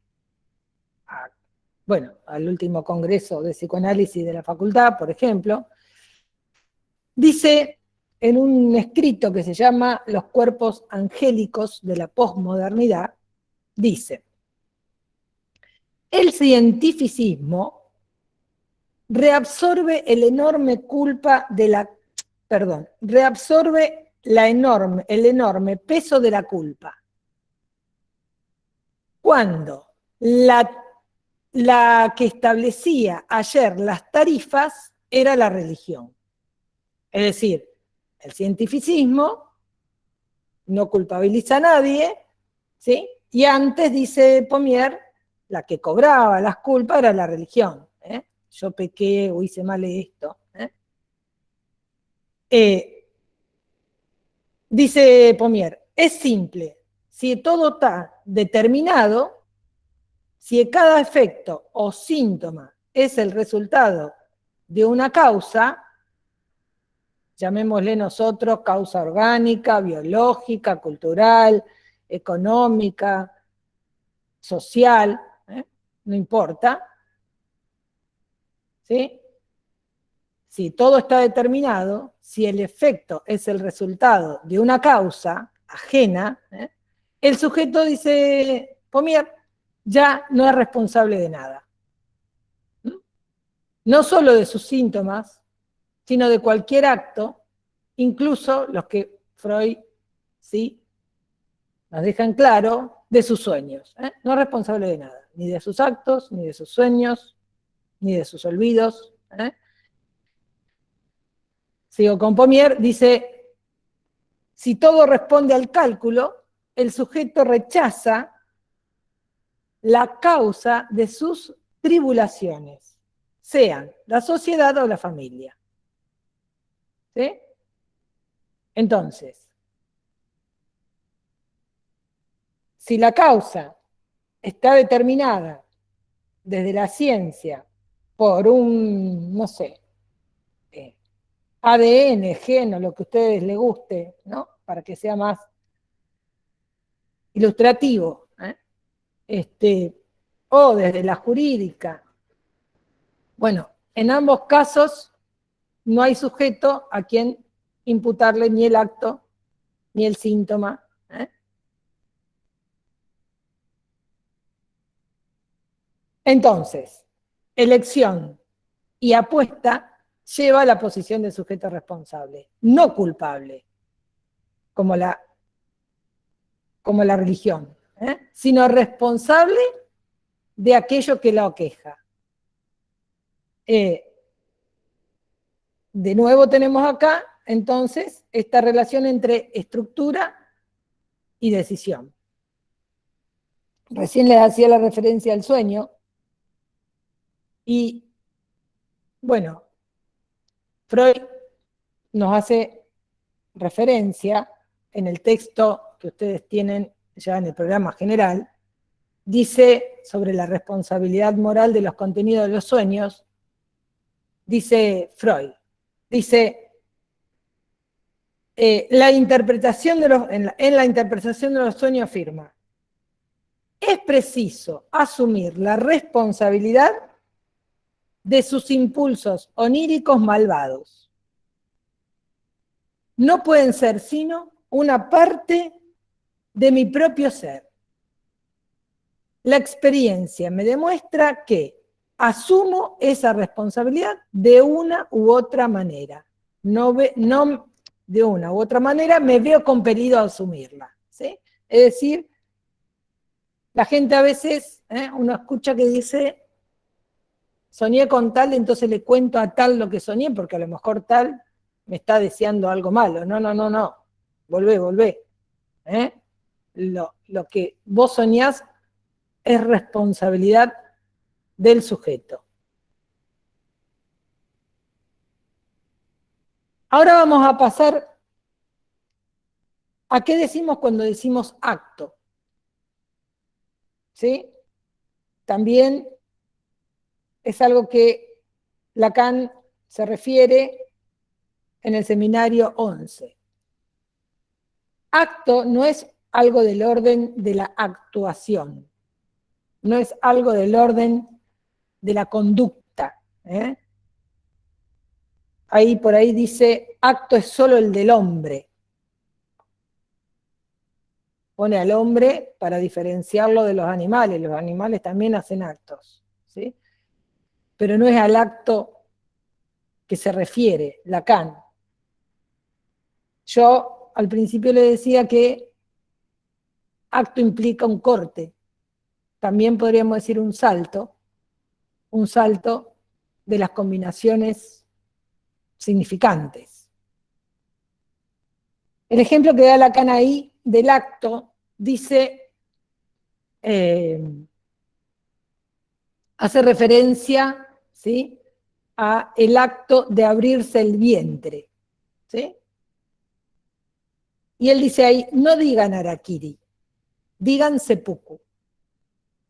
al último congreso de psicoanálisis de la facultad, por ejemplo, dice en un escrito que se llama Los cuerpos angélicos de la posmodernidad, dice: el cientificismo reabsorbe el enorme peso de la culpa. Cuando la que establecía ayer las tarifas era la religión. Es decir, el cientificismo no culpabiliza a nadie, ¿sí? Y antes, dice Pommier, la que cobraba las culpas era la religión. Yo pequé o hice mal esto. Dice Pommier, es simple, si todo está determinado, si cada efecto o síntoma es el resultado de una causa, llamémosle nosotros causa orgánica, biológica, cultural, económica, social, no importa, ¿sí? Si todo está determinado, si el efecto es el resultado de una causa ajena, el sujeto, dice Pommier, ya no es responsable de nada. No solo de sus síntomas, sino de cualquier acto, incluso los que Freud, ¿sí?, nos dejan claro, de sus sueños. No es responsable de nada, ni de sus actos, ni de sus sueños, ni de sus olvidos. Sigo con Pommier, dice: si todo responde al cálculo, el sujeto rechaza la causa de sus tribulaciones, sean la sociedad o la familia. ¿Sí? Entonces, si la causa está determinada desde la ciencia por un, no sé, ADN, gen o lo que a ustedes les guste, ¿no?, para que sea más ilustrativo, o desde la jurídica. Bueno, en ambos casos no hay sujeto a quien imputarle ni el acto ni el síntoma. Entonces, elección y apuesta lleva a la posición de sujeto responsable, no culpable, como la religión, sino responsable de aquello que la aqueja. De nuevo tenemos acá, entonces, esta relación entre estructura y decisión. Recién les hacía la referencia al sueño, y, bueno, Freud nos hace referencia en el texto que ustedes tienen ya en el programa general, dice sobre la responsabilidad moral de los contenidos de los sueños, dice Freud, dice, en la interpretación de los sueños afirma: es preciso asumir la responsabilidad de sus impulsos oníricos malvados. No pueden ser sino una parte de mi propio ser. La experiencia me demuestra que asumo esa responsabilidad de una u otra manera. No de una u otra manera me veo compelido a asumirla, ¿sí? Es decir, la gente a veces, uno escucha que dice: soñé con tal, entonces le cuento a tal lo que soñé, porque a lo mejor tal me está deseando algo malo. No. Volvé. Lo que vos soñás es responsabilidad del sujeto. Ahora vamos a pasar a qué decimos cuando decimos acto. ¿Sí? También es algo que Lacan se refiere en el seminario 11. Acto no es algo del orden de la actuación, no es algo del orden de la conducta. Ahí por ahí dice, acto es solo el del hombre. Pone al hombre para diferenciarlo de los animales también hacen actos, ¿sí? Pero no es al acto que se refiere Lacan. Yo al principio le decía que acto implica un corte, también podríamos decir un salto de las combinaciones significantes. El ejemplo que da Lacan ahí del acto dice, hace referencia, ¿sí?, a el acto de abrirse el vientre, ¿sí? Y él dice ahí, no digan harakiri, digan seppuku.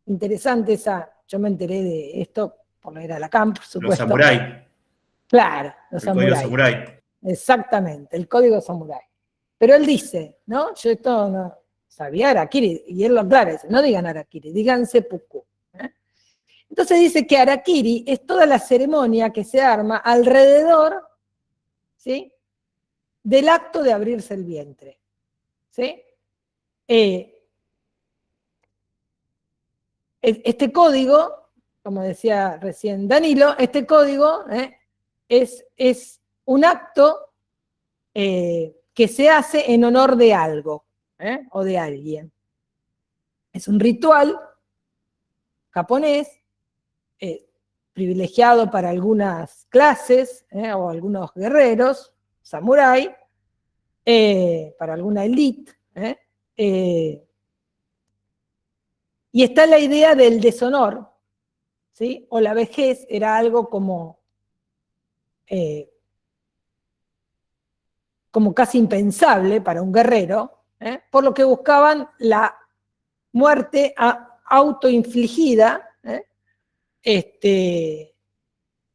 Interesante yo me enteré de esto por leer a Lacan, por supuesto. Los samuráis. Claro, los El código samuráis. samurái. Exactamente, el código samurái. Pero él dice, ¿no? Yo esto no sabía harakiri, y él lo aclara, dice, no digan harakiri, digan seppuku. Entonces dice que harakiri es toda la ceremonia que se arma alrededor, ¿sí?, del acto de abrirse el vientre, ¿sí? Este código, como decía recién Danilo, este código es un acto que se hace en honor de algo o de alguien. Es un ritual japonés privilegiado para algunas clases o algunos guerreros, samurái, para alguna élite. Y está la idea del deshonor, ¿sí? O la vejez era algo como casi impensable para un guerrero, por lo que buscaban la muerte autoinfligida,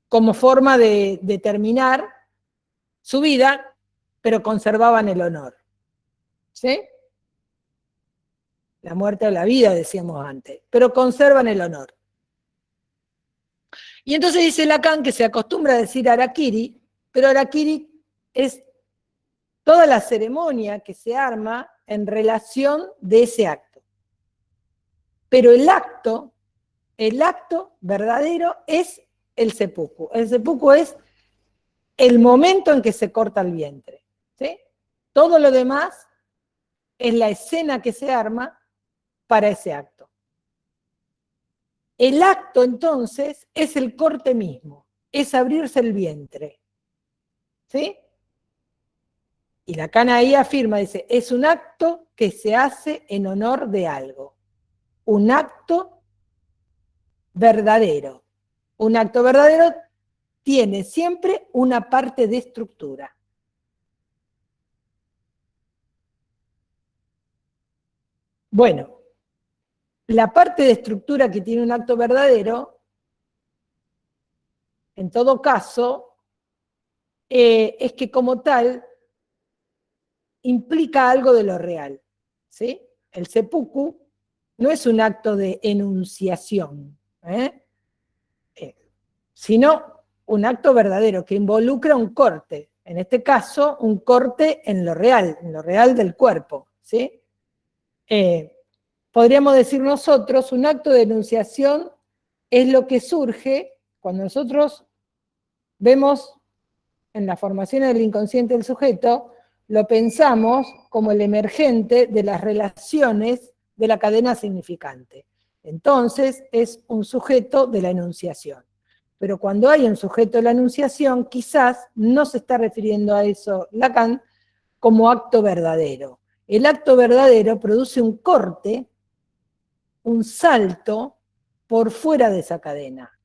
como forma de terminar su vida, pero conservaban el honor. ¿Sí? La muerte o la vida, decíamos antes, pero conservan el honor. Y entonces dice Lacan que se acostumbra a decir harakiri, pero harakiri es toda la ceremonia que se arma en relación de ese acto. Pero el acto verdadero es el seppuku. El seppuku es el momento en que se corta el vientre, ¿sí? Todo lo demás es la escena que se arma para ese acto. El acto, entonces, es el corte mismo, es abrirse el vientre, ¿sí? Y Lacan ahí afirma, dice, es un acto que se hace en honor de algo, un acto verdadero. Un acto verdadero tiene siempre una parte de estructura. Bueno, la parte de estructura que tiene un acto verdadero, en todo caso, es que como tal implica algo de lo real, ¿sí? El seppuku no es un acto de enunciación, sino un acto verdadero que involucra un corte, en este caso un corte en lo real del cuerpo, ¿sí? Podríamos decir nosotros, un acto de enunciación es lo que surge cuando nosotros vemos en la formación del inconsciente del sujeto, lo pensamos como el emergente de las relaciones de la cadena significante. Entonces es un sujeto de la enunciación. Pero cuando hay un sujeto de la enunciación, quizás no se está refiriendo a eso Lacan como acto verdadero. El acto verdadero produce un corte, un salto por fuera de esa cadena.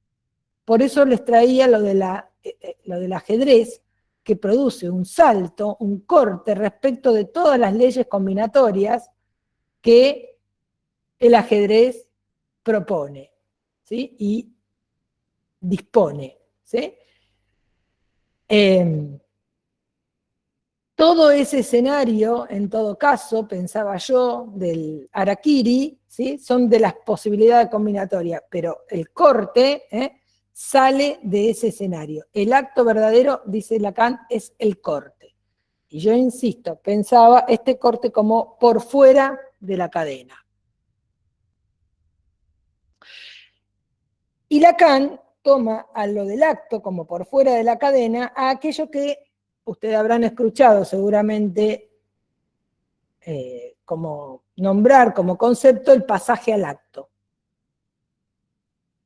Por eso les traía lo del ajedrez, que produce un salto, un corte respecto de todas las leyes combinatorias que el ajedrez propone, ¿sí? Y dispone, ¿sí? todo ese escenario, en todo caso, pensaba yo, del harakiri, ¿sí? Son de las posibilidades combinatorias, pero el corte sale de ese escenario. El acto verdadero, dice Lacan, es el corte. Y yo insisto, pensaba este corte como por fuera de la cadena. Y Lacan toma a lo del acto como por fuera de la cadena a aquello que ustedes habrán escuchado seguramente como nombrar como concepto el pasaje al acto.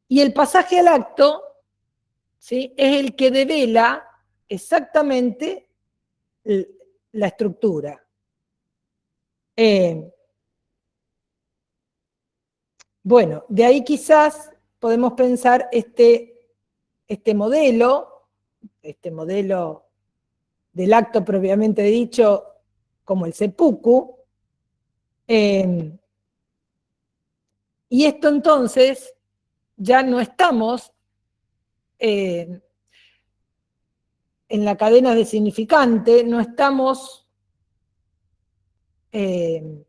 Y el pasaje al acto, ¿sí?, es el que devela exactamente la estructura. Bueno, de ahí quizás podemos pensar este modelo del acto propiamente dicho como el seppuku, y esto entonces ya no estamos en la cadena de significante, no estamos en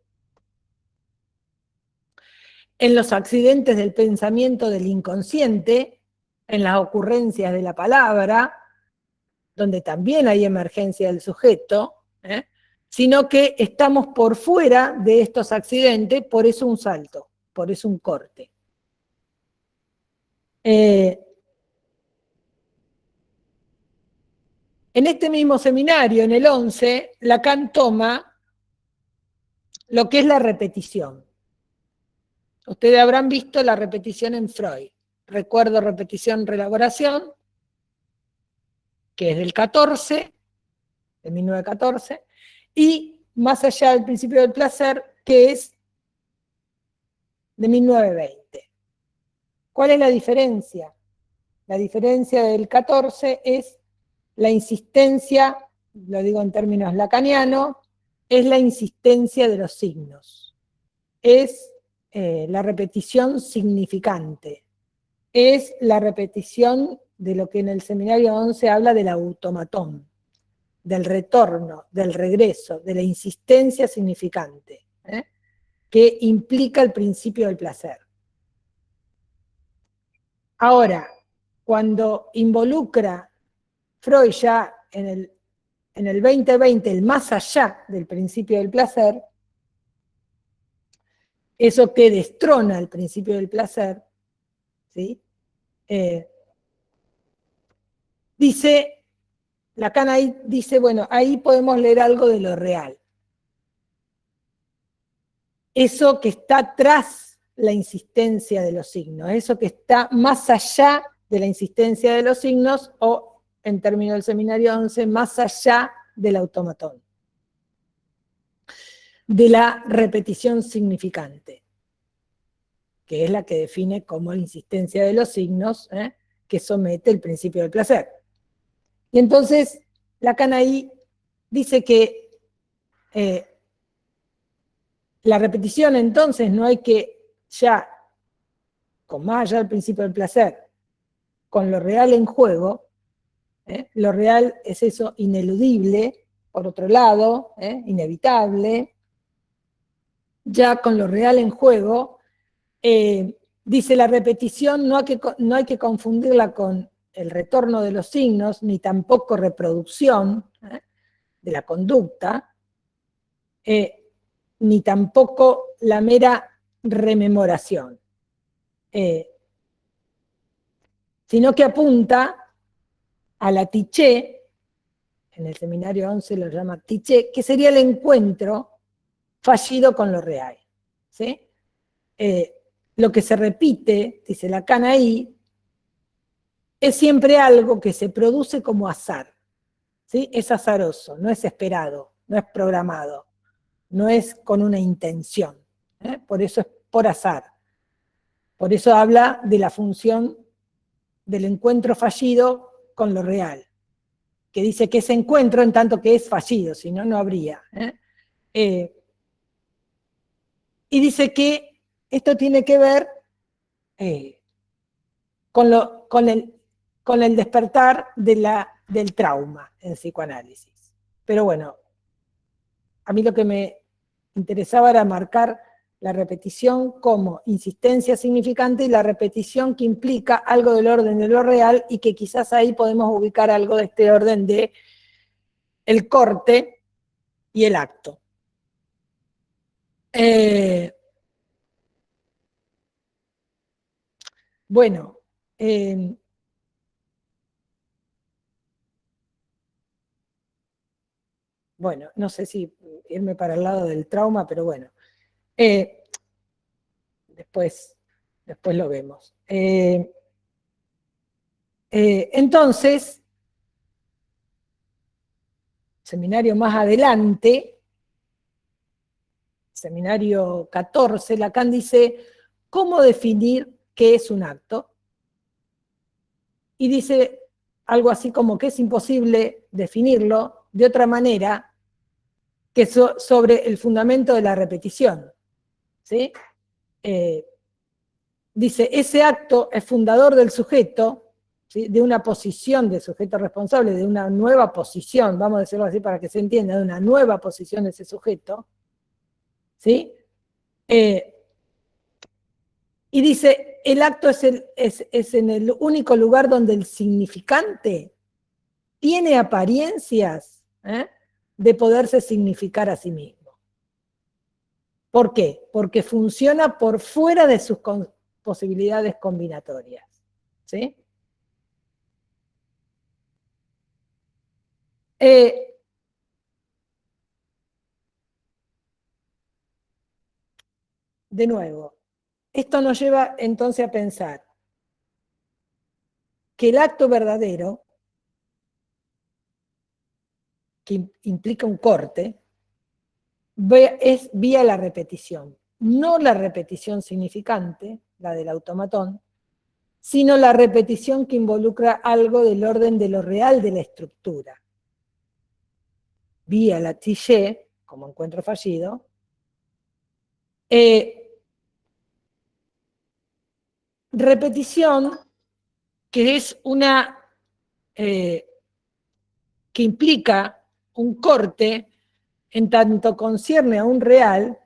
los accidentes del pensamiento del inconsciente, en las ocurrencias de la palabra, donde también hay emergencia del sujeto, sino que estamos por fuera de estos accidentes, por eso un salto, por eso un corte. En este mismo seminario, en el 11, Lacan toma lo que es la repetición. Ustedes habrán visto la repetición en Freud. Recuerdo, repetición, reelaboración, que es del 14, de 1914, y Más allá del principio del placer, que es de 1920. ¿Cuál es la diferencia? La diferencia del 14 es la insistencia, lo digo en términos lacanianos, es la insistencia de los signos. Es la repetición significante. Es la repetición de lo que en el seminario 11 habla del automatón, del retorno, del regreso, de la insistencia significante, que implica el principio del placer. Ahora, cuando involucra Freud ya en el 2020, el más allá del principio del placer, eso que destrona el principio del placer, ¿sí? Dice, Lacan ahí dice, bueno, ahí podemos leer algo de lo real. Eso que está tras la insistencia de los signos, eso que está más allá de la insistencia de los signos, o en términos del seminario 11, más allá del automatón, de la repetición significante, que es la que define como la insistencia de los signos, que somete el principio del placer. Y entonces Lacan ahí dice que la repetición entonces no hay que ya, con más allá del principio del placer, con lo real en juego, lo real es eso ineludible, por otro lado, inevitable, ya con lo real en juego, dice la repetición no hay que confundirla con el retorno de los signos, ni tampoco reproducción de la conducta, ni tampoco la mera rememoración, sino que apunta a la tiché, en el seminario 11 lo llama tiché, que sería el encuentro fallido con lo real, ¿sí? Lo que se repite, dice Lacan ahí, es siempre algo que se produce como azar, ¿sí? Es azaroso, no es esperado, no es programado, no es con una intención, por eso es por azar. Por eso habla de la función del encuentro fallido con lo real, que dice que ese encuentro en tanto que es fallido, si no, no habría. Y dice que esto tiene que ver con el despertar del trauma en psicoanálisis. Pero bueno, a mí lo que me interesaba era marcar la repetición como insistencia significante y la repetición que implica algo del orden de lo real y que quizás ahí podemos ubicar algo de este orden de el corte y el acto. Bueno, bueno, no sé si irme para el lado del trauma, pero bueno. Después lo vemos. Entonces, seminario más adelante, seminario 14, Lacan dice, ¿cómo definir qué es un acto? Y dice algo así como que es imposible definirlo de otra manera que sobre el fundamento de la repetición. ¿Sí? Dice, ese acto es fundador del sujeto, ¿sí? De una posición de sujeto responsable, de una nueva posición, vamos a decirlo así para que se entienda, de una nueva posición de ese sujeto, ¿sí? Y dice, el acto es en el único lugar donde el significante tiene apariencias de poderse significar a sí mismo. ¿Por qué? Porque funciona por fuera de sus posibilidades combinatorias. ¿Sí? De nuevo, esto nos lleva entonces a pensar que el acto verdadero, que implica un corte, es vía la repetición. No la repetición significante, la del automatón, sino la repetición que involucra algo del orden de lo real de la estructura. Vía la Tiché, como encuentro fallido, repetición que es una, que implica un corte en tanto concierne a un real,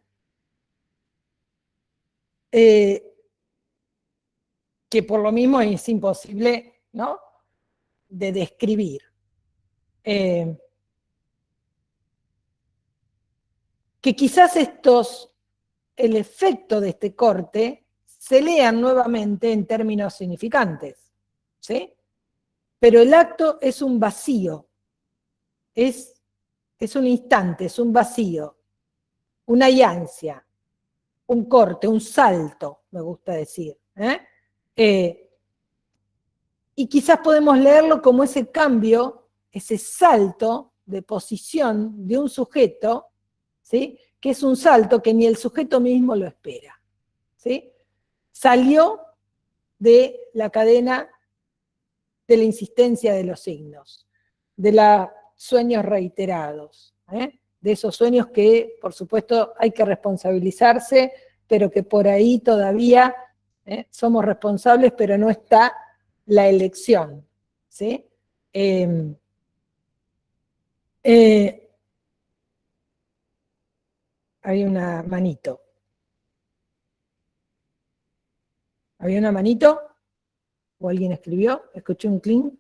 que por lo mismo es imposible, ¿no?, de describir. Que quizás el efecto de este corte se lean nuevamente en términos significantes, ¿sí? Pero el acto es un vacío, es un instante, es un vacío, una yancia, un corte, un salto, me gusta decir. Y quizás podemos leerlo como ese cambio, ese salto de posición de un sujeto, ¿sí?, que es un salto que ni el sujeto mismo lo espera. ¿Sí? Salió de la cadena de la insistencia de los signos, de los sueños reiterados, de esos sueños que, por supuesto, hay que responsabilizarse, pero que por ahí todavía somos responsables, pero no está la elección. ¿Sí? Hay una manito. ¿Había una manito? ¿O alguien escribió? ¿Escuché un clink?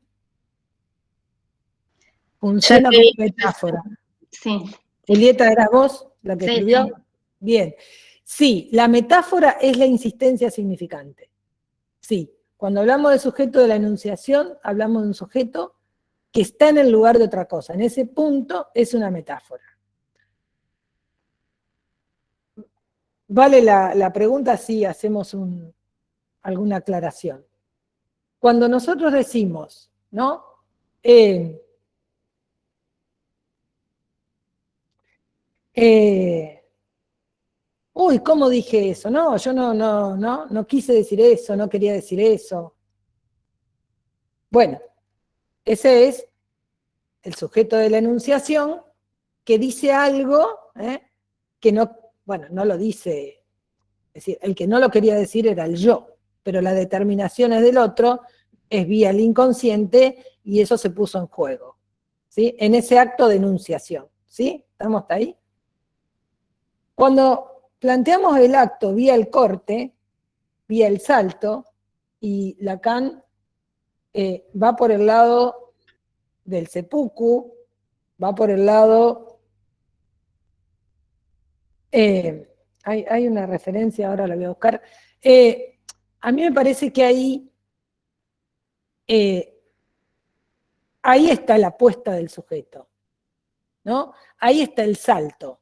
Funciona como metáfora. Sí. Julieta, ¿eras vos la que escribió? Sí. Bien. Sí, la metáfora es la insistencia significante. Sí, cuando hablamos del sujeto de la enunciación, hablamos de un sujeto que está en el lugar de otra cosa. En ese punto es una metáfora. Vale la pregunta si hacemos alguna aclaración. Cuando nosotros decimos, ¿no? Uy, ¿cómo dije eso? No, yo no quise decir eso, no quería decir eso. Bueno, ese es el sujeto de la enunciación que dice algo que no, bueno, no lo dice, es decir, el que no lo quería decir era el yo, pero la determinación es del otro, es vía el inconsciente y eso se puso en juego, ¿sí? En ese acto de enunciación, ¿sí? ¿Estamos hasta ahí? Cuando planteamos el acto vía el corte, vía el salto, y Lacan va por el lado del seppuku, va por el lado... hay una referencia, ahora la voy a buscar. A mí me parece que ahí está la apuesta del sujeto, ¿no? Ahí está el salto.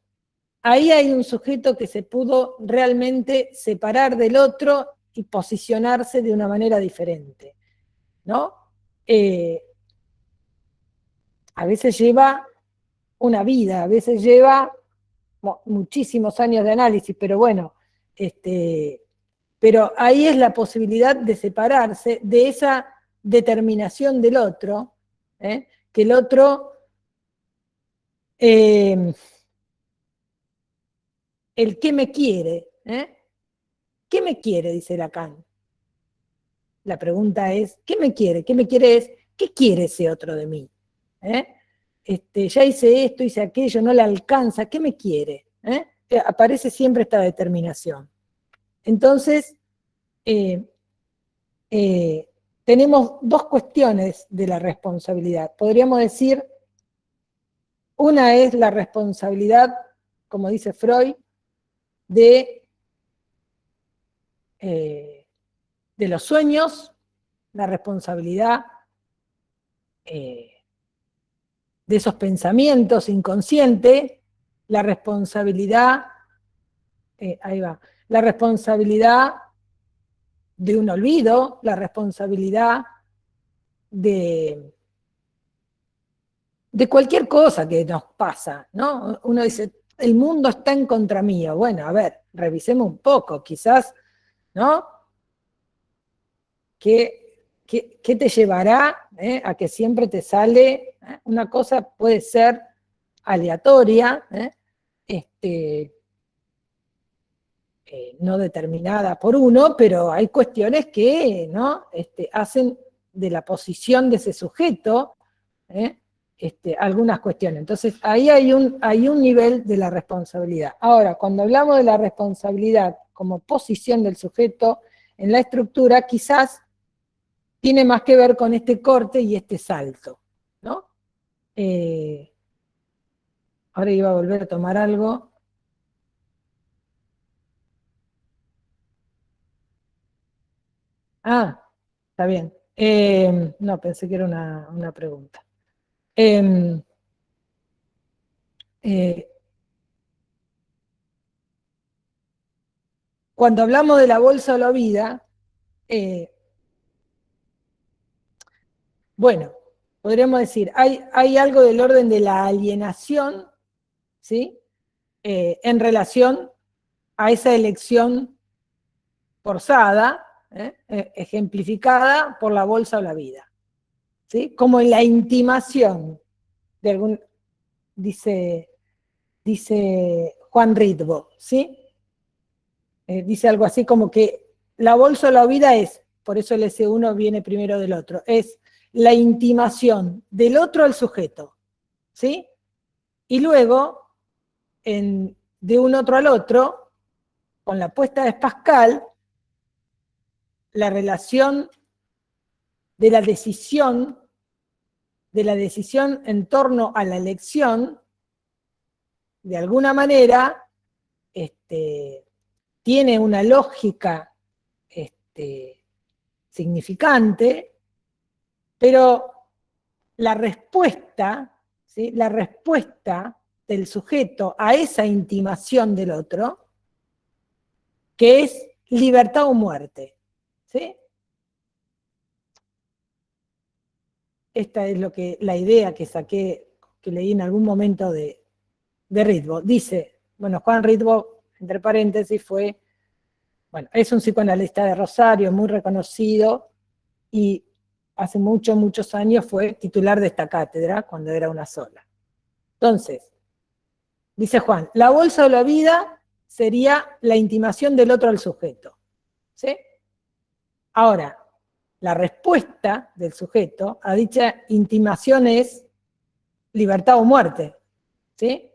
Ahí hay un sujeto que se pudo realmente separar del otro y posicionarse de una manera diferente, ¿no? A veces lleva una vida, a veces lleva muchísimos años de análisis, pero bueno, pero ahí es la posibilidad de separarse de esa determinación del otro, que el otro, el qué me quiere, ¿qué me quiere? Dice Lacan. La pregunta es, ¿qué me quiere? ¿Qué me quiere es, qué quiere ese otro de mí? Ya hice esto, hice aquello, no le alcanza, ¿qué me quiere? Aparece siempre esta determinación. Entonces, tenemos dos cuestiones de la responsabilidad. Podríamos decir, una es la responsabilidad, como dice Freud, de los sueños, la responsabilidad de esos pensamientos inconscientes, la responsabilidad, ahí va, la responsabilidad de un olvido, la responsabilidad de cualquier cosa que nos pasa, ¿no? Uno dice, el mundo está en contra mío. Bueno, a ver, revisemos un poco, quizás, ¿no? ¿Qué te llevará a que siempre te sale? Una cosa puede ser aleatoria, no determinada por uno, pero hay cuestiones que, ¿no? Hacen de la posición de ese sujeto algunas cuestiones. Entonces, ahí hay un nivel de la responsabilidad. Ahora, cuando hablamos de la responsabilidad como posición del sujeto en la estructura, quizás tiene más que ver con este corte y este salto, ¿no? Ahora iba a volver a tomar algo. Ah, está bien. No, pensé que era una pregunta. Cuando hablamos de la bolsa o la vida, bueno, podríamos decir, hay algo del orden de la alienación, ¿sí? En relación a esa elección forzada, ejemplificada por la bolsa o la vida, ¿sí? Como en la intimación de algún, dice Juan Ritvo, ¿sí? Dice algo así como que la bolsa o la vida es, por eso el S1 viene primero del otro, es la intimación del otro al sujeto, ¿sí? Y luego, de un otro al otro, con la puesta de Pascal, la relación de la decisión en torno a la elección, de alguna manera, tiene una lógica significante, pero la respuesta, ¿sí? La respuesta del sujeto a esa intimación del otro, que es libertad o muerte, ¿sí? Esta es la idea que saqué, que leí en algún momento de Ritvo. Dice, bueno, Juan Ritvo, entre paréntesis, es un psicoanalista de Rosario, muy reconocido, y hace muchos años fue titular de esta cátedra, cuando era una sola. Entonces, dice Juan, la bolsa o la vida sería la intimación del otro al sujeto, ¿sí? Ahora, la respuesta del sujeto a dicha intimación es libertad o muerte, ¿sí?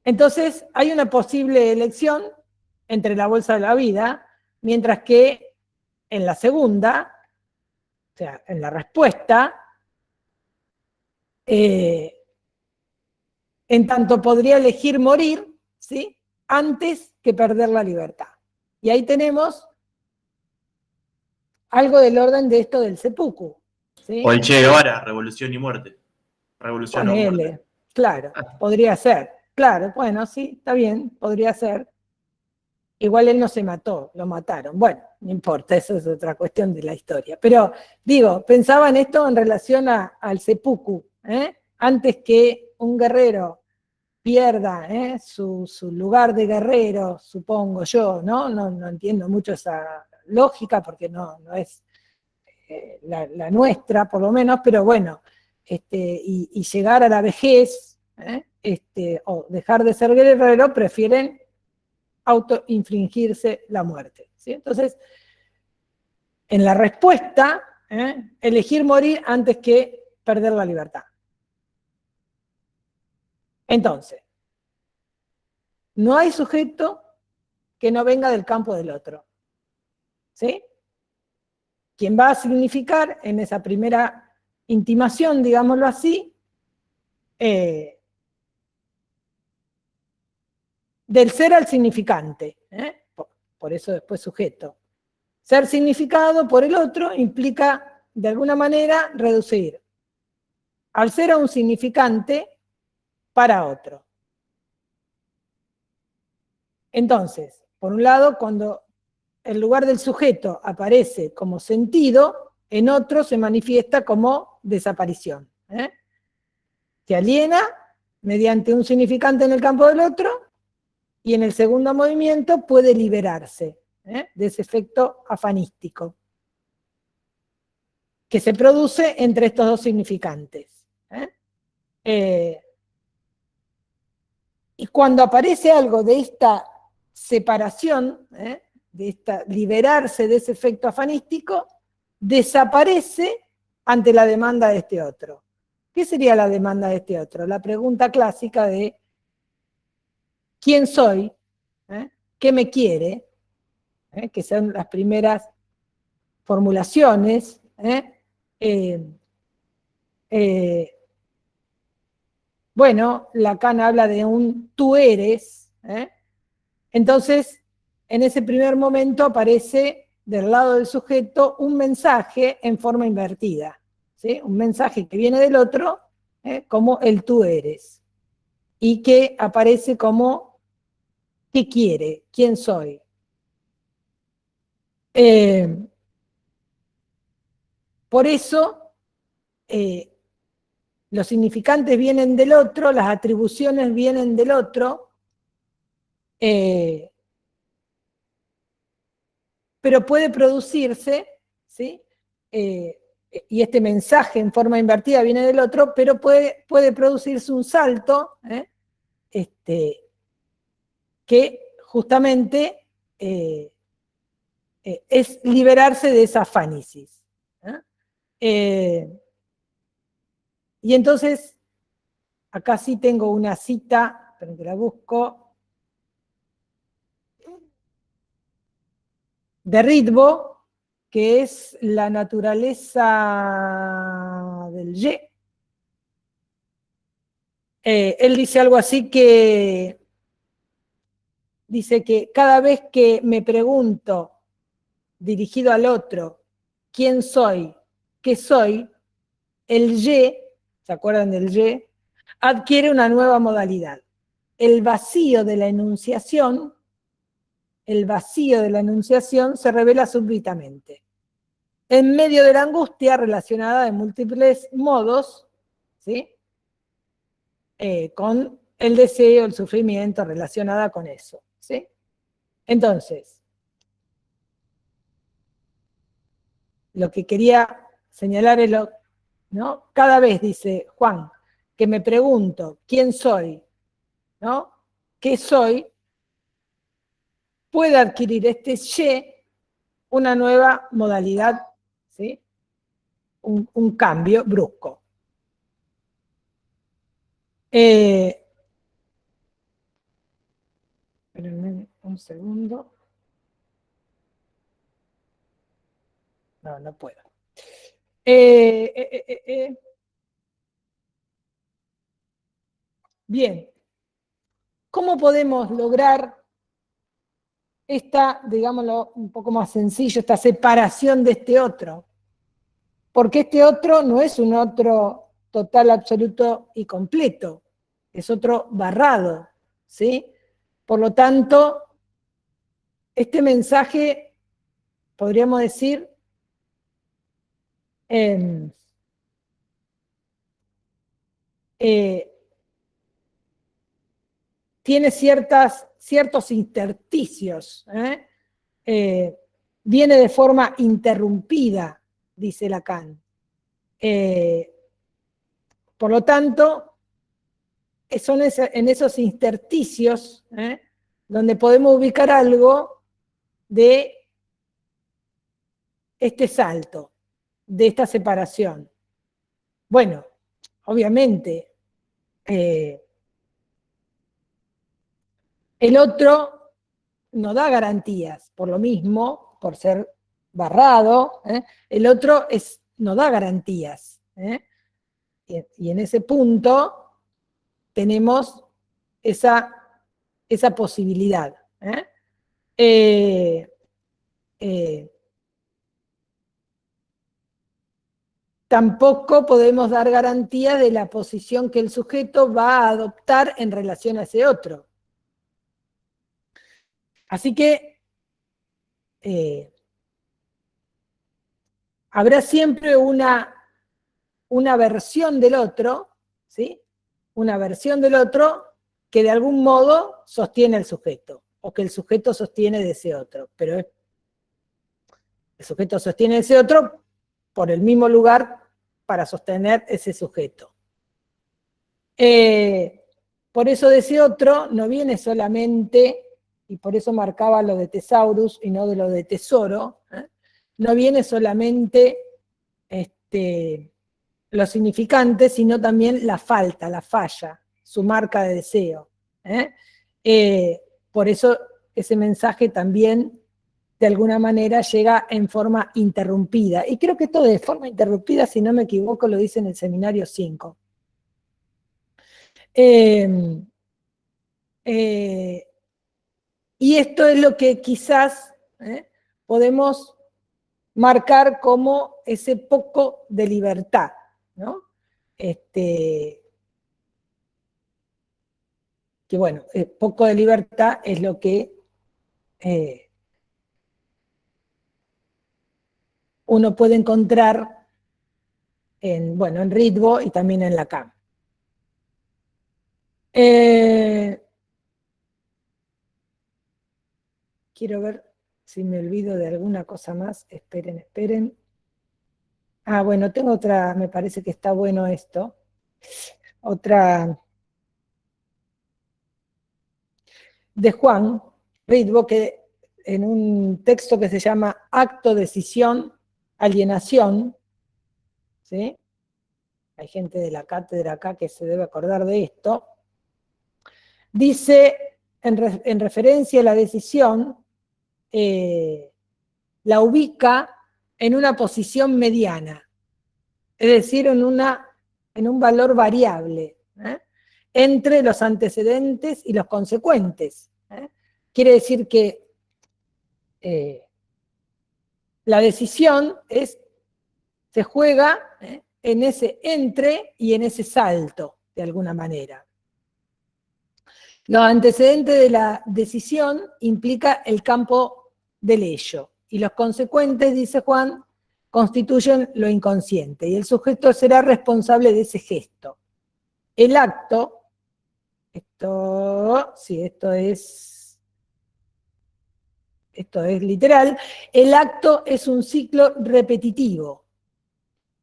Entonces, hay una posible elección entre la bolsa de la vida, mientras que en la segunda, o sea, en la respuesta, en tanto podría elegir morir, ¿sí?, antes que perder la libertad. Y ahí tenemos algo del orden de esto del seppuku, ¿sí? O el Che Guevara, revolución y muerte. Revolución o muerte. Ponele, claro, podría ser. Claro, bueno, sí, está bien, podría ser. Igual él no se mató, lo mataron. Bueno, no importa, eso es otra cuestión de la historia. Pero, digo, pensaba en esto en relación al seppuku, ¿eh? Antes que un guerrero pierda su lugar de guerrero, supongo yo, ¿no? No entiendo mucho esa lógica porque no es la nuestra, por lo menos, pero bueno, y llegar a la vejez, o dejar de ser guerrero, prefieren autoinfligirse la muerte, ¿sí? Entonces, en la respuesta, elegir morir antes que perder la libertad. Entonces, no hay sujeto que no venga del campo del otro, ¿sí? Quien va a significar en esa primera intimación, digámoslo así, del ser al significante, por eso después sujeto. Ser significado por el otro implica, de alguna manera, reducir al ser a un significante para otro. Entonces, por un lado, cuando el lugar del sujeto aparece como sentido, en otro se manifiesta como desaparición. Se aliena mediante un significante en el campo del otro y en el segundo movimiento puede liberarse de ese efecto afanístico que se produce entre estos dos significantes. Y cuando aparece algo de esta separación, de esta liberarse de ese efecto afanístico, desaparece ante la demanda de este otro. ¿Qué sería la demanda de este otro? La pregunta clásica de ¿quién soy? ¿Qué me quiere? Que son las primeras formulaciones. Bueno, Lacan habla de un tú eres. Entonces, en ese primer momento aparece del lado del sujeto un mensaje en forma invertida, ¿sí? Un mensaje que viene del otro, como el tú eres, y que aparece como ¿qué quiere? ¿Quién soy? Por eso, los significantes vienen del otro, las atribuciones vienen del otro, pero puede producirse, ¿sí? Y este mensaje en forma invertida viene del otro, pero puede producirse un salto, que justamente es liberarse de esa afánisis. Y entonces, acá sí tengo una cita, pero que la busco, de Ritvo, que es la naturaleza del ye. Él dice algo así que, dice que cada vez que me pregunto, dirigido al otro, ¿quién soy? ¿Qué soy? El ye, ¿se acuerdan del ye? Adquiere una nueva modalidad. El vacío de la enunciación se revela súbitamente. En medio de la angustia relacionada de múltiples modos, ¿sí? Con el deseo, el sufrimiento relacionada con eso, ¿sí? Entonces, lo que quería señalar es ¿no? Cada vez, dice Juan, que me pregunto quién soy, ¿no? ¿Qué soy? Puede adquirir este ye una nueva modalidad, ¿sí? Un cambio brusco. un segundo. No puedo. Bien. ¿Cómo podemos lograr esta, digámoslo un poco más sencillo, esta separación de este otro? Porque este otro no es un otro total, absoluto y completo, es otro barrado, ¿sí? Por lo tanto, este mensaje, podríamos decir, tiene ciertos intersticios, viene de forma interrumpida, dice Lacan. Por lo tanto, son en esos intersticios donde podemos ubicar algo de este salto, de esta separación. Bueno, obviamente, el otro no da garantías, por lo mismo, por ser barrado, el otro no da garantías. Y en ese punto tenemos esa posibilidad. Tampoco podemos dar garantía de la posición que el sujeto va a adoptar en relación a ese otro. Así que habrá siempre una versión del otro, ¿sí? Una versión del otro que de algún modo sostiene al sujeto, o que el sujeto sostiene de ese otro, pero el sujeto sostiene ese otro por el mismo lugar para sostener ese sujeto. Por eso de ese otro no viene solamente, y por eso marcaba lo de Thesaurus y no de lo de tesoro, no viene solamente lo significante, sino también la falta, la falla, su marca de deseo. Por eso ese mensaje también, de alguna manera, llega en forma interrumpida. Y creo que esto de forma interrumpida, si no me equivoco, lo dice en el seminario 5. Y esto es lo que quizás podemos marcar como ese poco de libertad, ¿no? Que bueno, poco de libertad es lo que uno puede encontrar en Ritvo y también en Lacan. Quiero ver si me olvido de alguna cosa más. Esperen. Ah, bueno, tengo otra, me parece que está bueno esto. Otra de Juan Ritvo, que en un texto que se llama Acto, Decisión, Alienación, ¿sí? Hay gente de la cátedra acá que se debe acordar de esto. Dice, en referencia a la decisión, la ubica en una posición mediana, es decir, en un valor variable, entre los antecedentes y los consecuentes. Quiere decir que la decisión se juega en ese entre y en ese salto, de alguna manera. Los antecedentes de la decisión implica el campo del ello, y los consecuentes, dice Juan, constituyen lo inconsciente, y el sujeto será responsable de ese gesto. El acto, esto es literal, el acto es un ciclo repetitivo,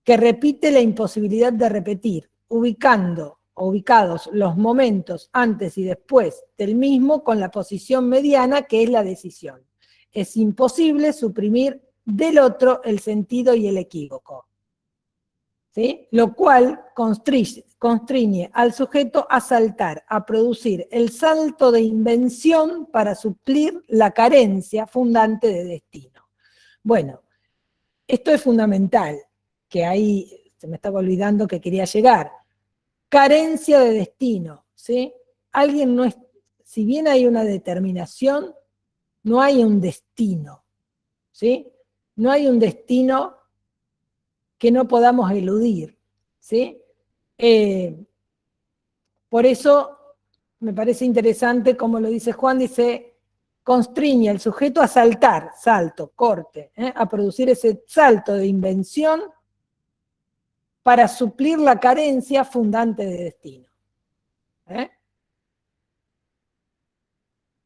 que repite la imposibilidad de repetir, ubicados los momentos antes y después del mismo con la posición mediana que es la decisión. Es imposible suprimir del otro el sentido y el equívoco, ¿sí? Lo cual constriñe al sujeto a saltar, a producir el salto de invención para suplir la carencia fundante de destino. Bueno, esto es fundamental, que ahí se me estaba olvidando que quería llegar. Carencia de destino, ¿sí? Alguien no es, si bien hay una determinación, no hay un destino, ¿sí? No hay un destino que no podamos eludir, ¿sí? Por eso me parece interesante, como lo dice Juan, dice, constriñe al sujeto a saltar, salto, corte, a producir ese salto de invención para suplir la carencia fundante de destino.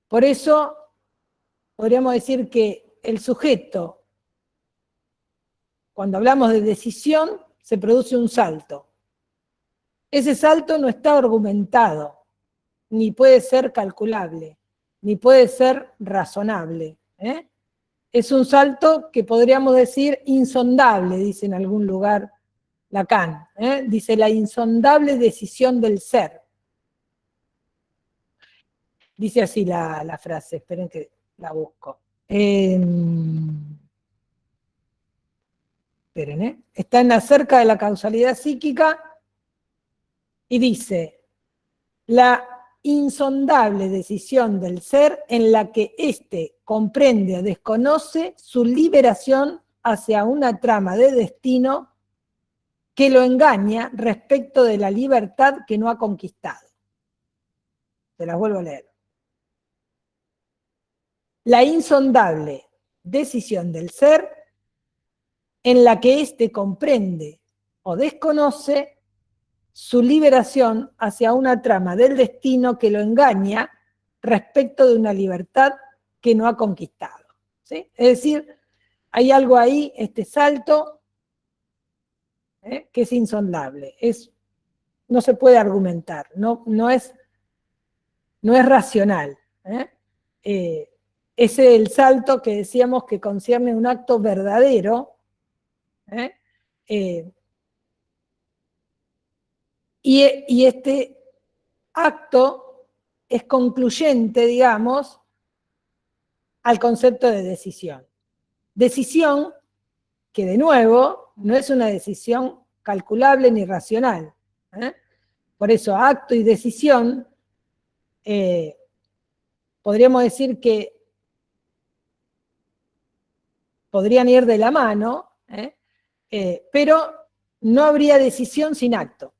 Por eso podríamos decir que el sujeto, cuando hablamos de decisión, se produce un salto. Ese salto no está argumentado, ni puede ser calculable, ni puede ser razonable. Es un salto que podríamos decir insondable, dice en algún lugar Lacan. Dice la insondable decisión del ser. Dice así la frase, esperen que la busco. Esperen, está en Acerca de la causalidad psíquica y dice, la insondable decisión del ser en la que éste comprende o desconoce su liberación hacia una trama de destino que lo engaña respecto de la libertad que no ha conquistado. Se las vuelvo a leer. La insondable decisión del ser en la que éste comprende o desconoce su liberación hacia una trama del destino que lo engaña respecto de una libertad que no ha conquistado. ¿Sí? Es decir, hay algo ahí, este salto, que es insondable, no se puede argumentar, no es racional. Ese es el salto que decíamos que concierne un acto verdadero, y este acto es concluyente, digamos, al concepto de decisión. Decisión que, de nuevo, no es una decisión calculable ni racional. Por eso, acto y decisión, podríamos decir que podrían ir de la mano, pero no habría decisión sin acto.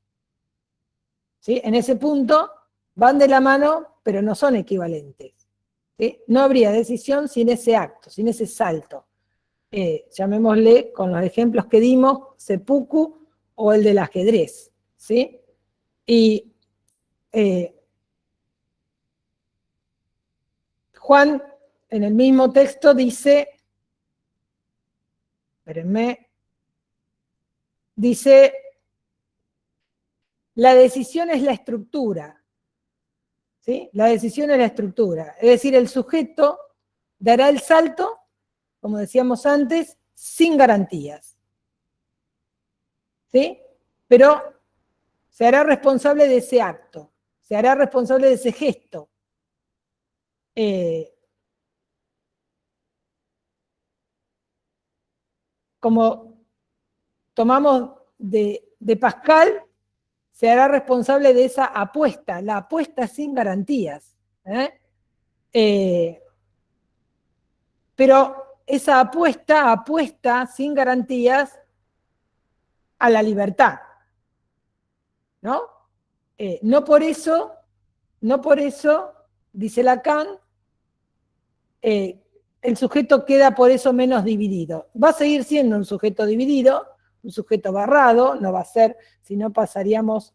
¿Sí? En ese punto van de la mano, pero no son equivalentes. ¿Sí? No habría decisión sin ese acto, sin ese salto. Llamémosle, con los ejemplos que dimos, seppuku o el del ajedrez. ¿Sí? Y Juan, en el mismo texto, dice, espérenme, dice, la decisión es la estructura. ¿Sí? La decisión es la estructura. Es decir, el sujeto dará el salto, como decíamos antes, sin garantías. ¿Sí? Pero se hará responsable de ese acto, se hará responsable de ese gesto. Como tomamos de Pascal, se hará responsable de esa apuesta, la apuesta sin garantías. Pero esa apuesta sin garantías a la libertad. ¿No? No por eso, dice Lacan, el sujeto queda por eso menos dividido. Va a seguir siendo un sujeto dividido, un sujeto barrado, no va a ser, si no pasaríamos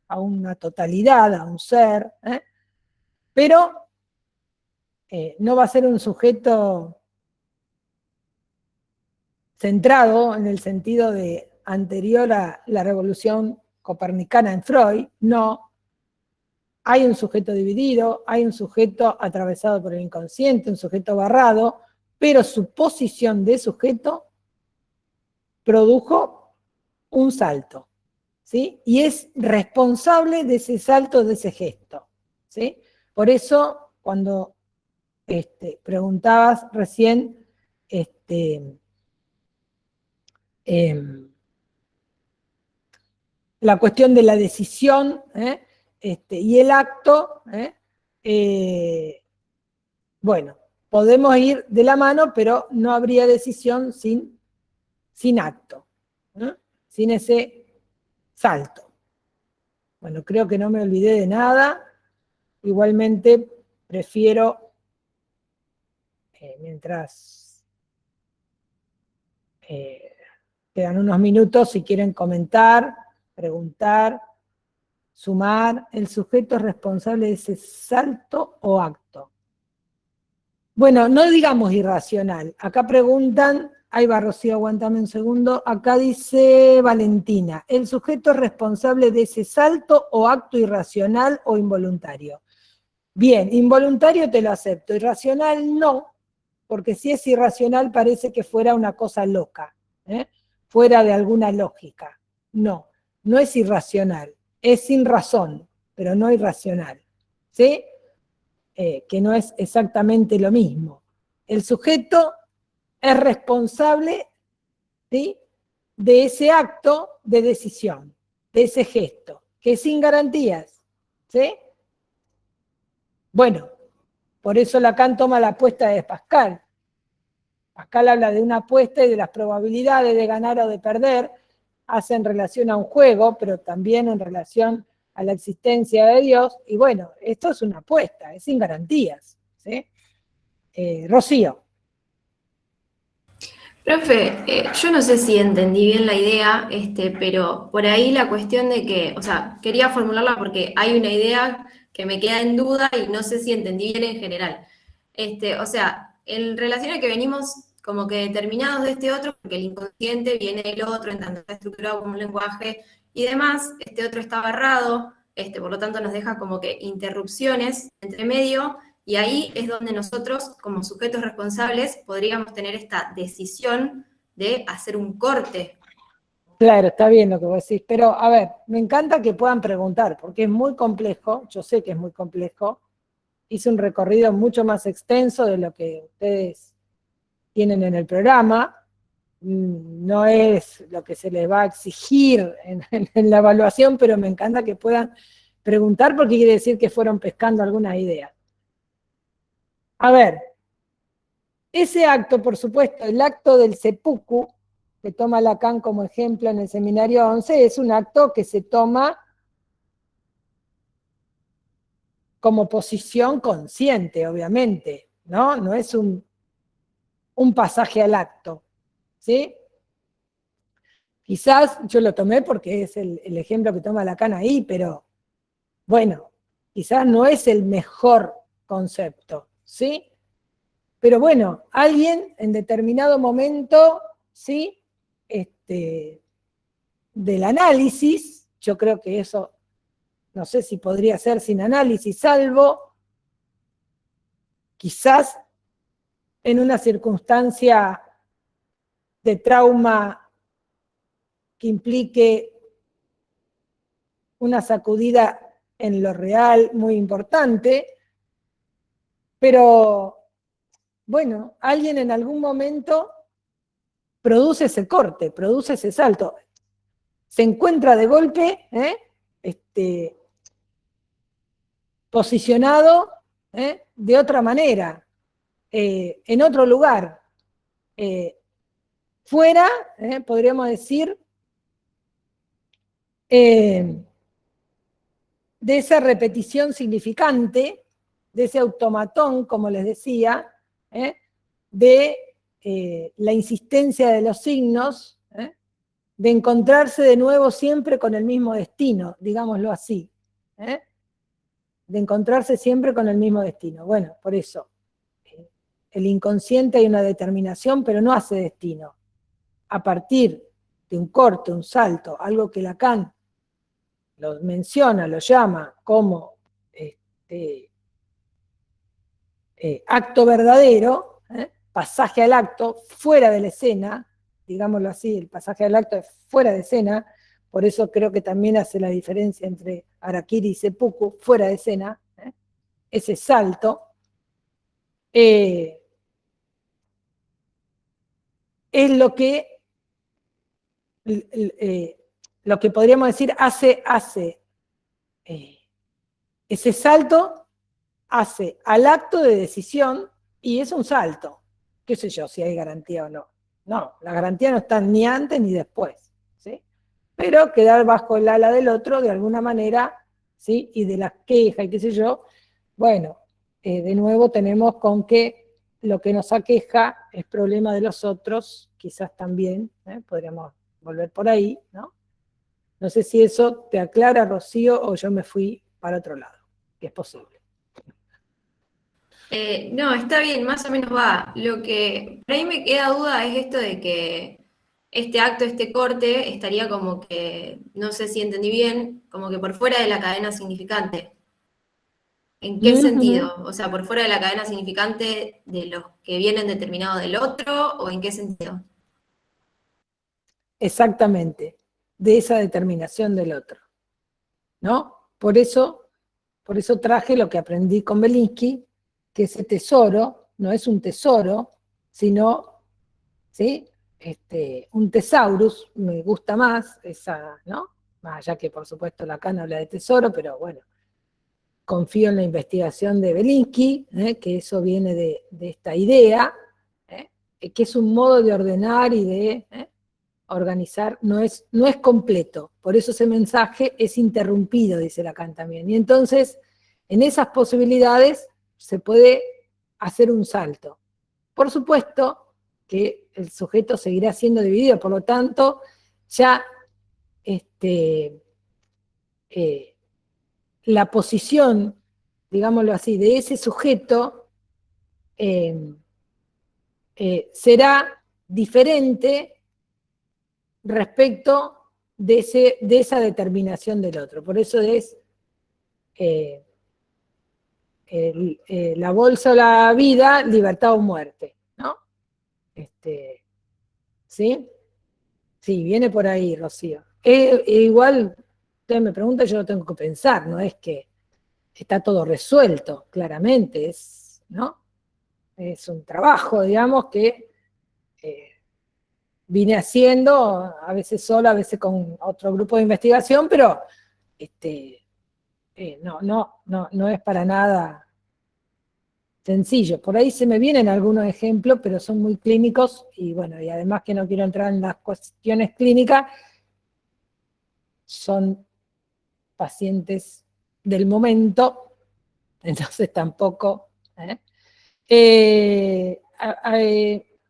a una totalidad, a un ser, pero no va a ser un sujeto centrado en el sentido de anterior a la revolución copernicana en Freud, no. Hay un sujeto dividido, hay un sujeto atravesado por el inconsciente, un sujeto barrado, pero su posición de sujeto produjo un salto. ¿sí? Y es responsable de ese salto, de ese gesto, ¿sí? Por eso, cuando preguntabas recién, la cuestión de la decisión y el acto, bueno, podemos ir de la mano, pero no habría decisión sin acto, ¿no? Sin ese salto. Bueno, creo que no me olvidé de nada. Igualmente, prefiero, mientras quedan unos minutos, si quieren comentar, preguntar, sumar, ¿el sujeto es responsable de ese salto o acto? Bueno, no digamos irracional. Acá preguntan, ahí va Rocío, aguántame un segundo. Acá dice Valentina, ¿el sujeto es responsable de ese salto o acto irracional o involuntario? Bien, involuntario te lo acepto, irracional no, porque si es irracional parece que fuera una cosa loca, fuera de alguna lógica. No, no es irracional, es sin razón, pero no irracional. ¿Sí? Que no es exactamente lo mismo. El sujeto es responsable, ¿sí?, de ese acto de decisión, de ese gesto, que es sin garantías. ¿Sí? Bueno, por eso Lacan toma la apuesta de Pascal. Pascal habla de una apuesta y de las probabilidades de ganar o de perder, hace en relación a un juego, pero también en relación a la existencia de Dios, y bueno, esto es una apuesta, es sin garantías. ¿Sí? Rocío. Profe, yo no sé si entendí bien la idea, pero por ahí la cuestión de que, o sea, quería formularla porque hay una idea que me queda en duda y no sé si entendí bien en general. O sea, en relación a que venimos como que determinados de este otro, porque el inconsciente viene del otro, en tanto está estructurado como un lenguaje y demás, este otro está barrado, por lo tanto nos deja como que interrupciones entre medio. Y ahí es donde nosotros, como sujetos responsables, podríamos tener esta decisión de hacer un corte. Claro, está bien lo que vos decís, pero a ver, me encanta que puedan preguntar, porque es muy complejo, yo sé que es muy complejo, hice un recorrido mucho más extenso de lo que ustedes tienen en el programa, no es lo que se les va a exigir en la evaluación, pero me encanta que puedan preguntar porque quiere decir que fueron pescando algunas ideas. A ver, ese acto, por supuesto, el acto del seppuku, que toma Lacan como ejemplo en el seminario 11, es un acto que se toma como posición consciente, obviamente, ¿no? No es un pasaje al acto, ¿sí? Quizás yo lo tomé porque es el ejemplo que toma Lacan ahí, pero bueno, quizás no es el mejor concepto, ¿sí? Pero bueno, alguien en determinado momento, ¿sí?, del análisis, yo creo que eso, no sé si podría ser sin análisis, salvo quizás en una circunstancia de trauma que implique una sacudida en lo real muy importante, pero bueno, alguien en algún momento produce ese corte, produce ese salto, se encuentra de golpe posicionado de otra manera, en otro lugar, fuera, podríamos decir, de esa repetición significante, de ese automatón, como les decía, de la insistencia de los signos, de encontrarse de nuevo siempre con el mismo destino, digámoslo así, de encontrarse siempre con el mismo destino. Bueno, por eso, el inconsciente hay una determinación, pero no hace destino. A partir de un corte, un salto, algo que Lacan lo menciona, lo llama como acto verdadero, pasaje al acto, fuera de la escena, digámoslo así, el pasaje al acto es fuera de escena, por eso creo que también hace la diferencia entre harakiri y seppuku, fuera de escena, ese salto, es lo que podríamos decir hace ese salto, hace al acto de decisión, y es un salto. Qué sé yo, si hay garantía o no. No, la garantía no está ni antes ni después, ¿sí? Pero quedar bajo el ala del otro, de alguna manera, ¿sí? Y de las quejas y qué sé yo, bueno, de nuevo tenemos con que lo que nos aqueja es problema de los otros, quizás también, podríamos volver por ahí, ¿no? No sé si eso te aclara, Rocío, o yo me fui para otro lado, que es posible. No, está bien, más o menos va. Lo que por ahí me queda duda es esto de que este acto, este corte, estaría como que, no sé si entendí bien, como que por fuera de la cadena significante. ¿En qué sentido? O sea, por fuera de la cadena significante de los que vienen determinados del otro, ¿o en qué sentido? Exactamente, de esa determinación del otro, ¿no? Por eso traje lo que aprendí con Belinsky, que ese tesoro no es un tesoro, sino, ¿sí? Un thesaurus, me gusta más, esa, ¿no? Más allá que por supuesto Lacan habla de tesoro, pero bueno, confío en la investigación de Belinsky, que eso viene de esta idea, que es un modo de ordenar y de organizar, no es completo, por eso ese mensaje es interrumpido, dice Lacan también, y entonces en esas posibilidades se puede hacer un salto. Por supuesto que el sujeto seguirá siendo dividido, por lo tanto, ya la posición, digámoslo así, de ese sujeto será diferente respecto de esa determinación del otro. Por eso es la bolsa o la vida, libertad o muerte, ¿no? ¿Sí? Sí, viene por ahí, Rocío. Igual, usted me pregunta, yo lo tengo que pensar, no es que está todo resuelto, claramente, ¿no? Es un trabajo, digamos, que vine haciendo, a veces sola, a veces con otro grupo de investigación, pero no es para nada sencillo. Por ahí se me vienen algunos ejemplos, pero son muy clínicos, y bueno, y además que no quiero entrar en las cuestiones clínicas, son pacientes del momento, entonces tampoco.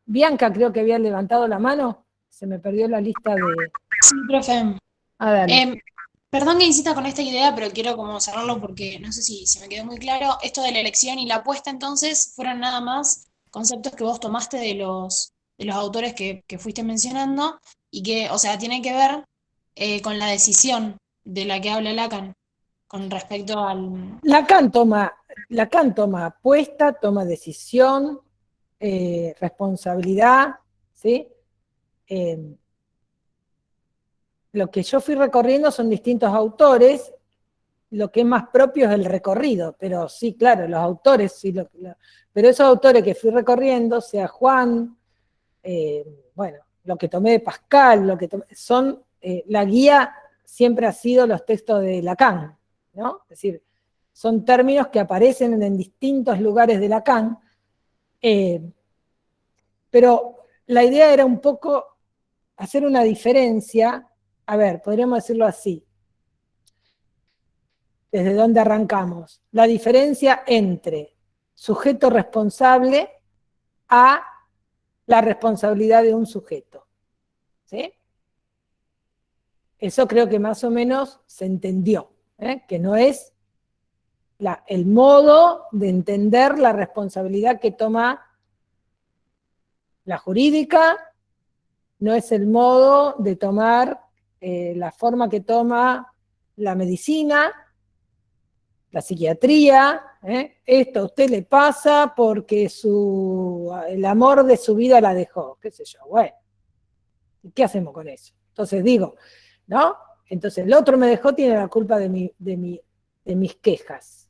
Bianca creo que había levantado la mano, se me perdió la lista de... Sí, profe. Dale. Perdón que insista con esta idea, pero quiero como cerrarlo porque no sé si me quedó muy claro. Esto de la elección y la apuesta, entonces, fueron nada más conceptos que vos tomaste de los autores que fuiste mencionando y que, o sea, tienen que ver con la decisión de la que habla Lacan con respecto al... Lacan toma apuesta, toma decisión, responsabilidad, ¿sí? Lo que yo fui recorriendo son distintos autores, lo que es más propio es el recorrido, pero sí, claro, los autores, sí, pero esos autores que fui recorriendo, sea Juan, bueno, lo que tomé de Pascal, son, la guía siempre ha sido los textos de Lacan, ¿no? Es decir, son términos que aparecen en distintos lugares de Lacan, pero la idea era un poco hacer una diferencia, a ver, podríamos decirlo así, desde dónde arrancamos, la diferencia entre sujeto responsable a la responsabilidad de un sujeto, ¿sí? Eso creo que más o menos se entendió, que no es el modo de entender la responsabilidad que toma la jurídica, no es el modo de tomar la forma que toma la medicina, la psiquiatría, esto a usted le pasa porque el amor de su vida la dejó, qué sé yo, bueno, ¿y qué hacemos con eso? Entonces digo, ¿no? Entonces, el otro me dejó, tiene la culpa de mis quejas.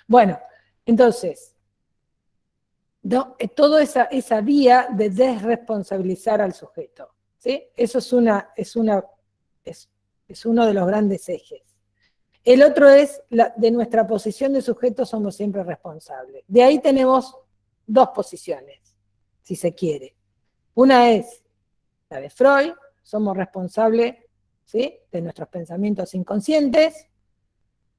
Bueno, entonces, no, toda esa vía de desresponsabilizar al sujeto, ¿sí? Eso es uno de los grandes ejes. El otro es, de nuestra posición de sujeto somos siempre responsables. De ahí tenemos dos posiciones, si se quiere. Una es la de Freud, somos responsables, ¿sí?, de nuestros pensamientos inconscientes,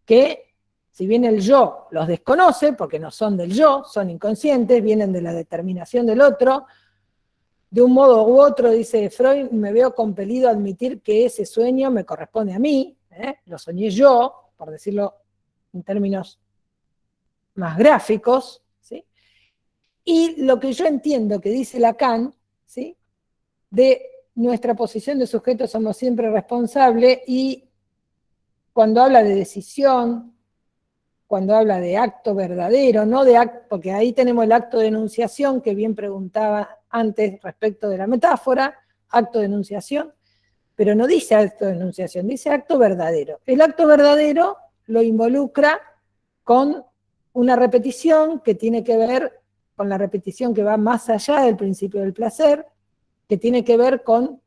que si bien el yo los desconoce, porque no son del yo, son inconscientes, vienen de la determinación del otro, de un modo u otro, dice Freud, me veo compelido a admitir que ese sueño me corresponde a mí, lo soñé yo, por decirlo en términos más gráficos, ¿sí? Y lo que yo entiendo que dice Lacan, ¿sí?, de nuestra posición de sujeto somos siempre responsables, y cuando habla de decisión, cuando habla de acto verdadero, no de acto, porque ahí tenemos el acto de enunciación, que bien preguntaba antes respecto de la metáfora, acto de enunciación, pero no dice acto de enunciación, dice acto verdadero. El acto verdadero lo involucra con una repetición que tiene que ver con la repetición que va más allá del principio del placer, que tiene que ver con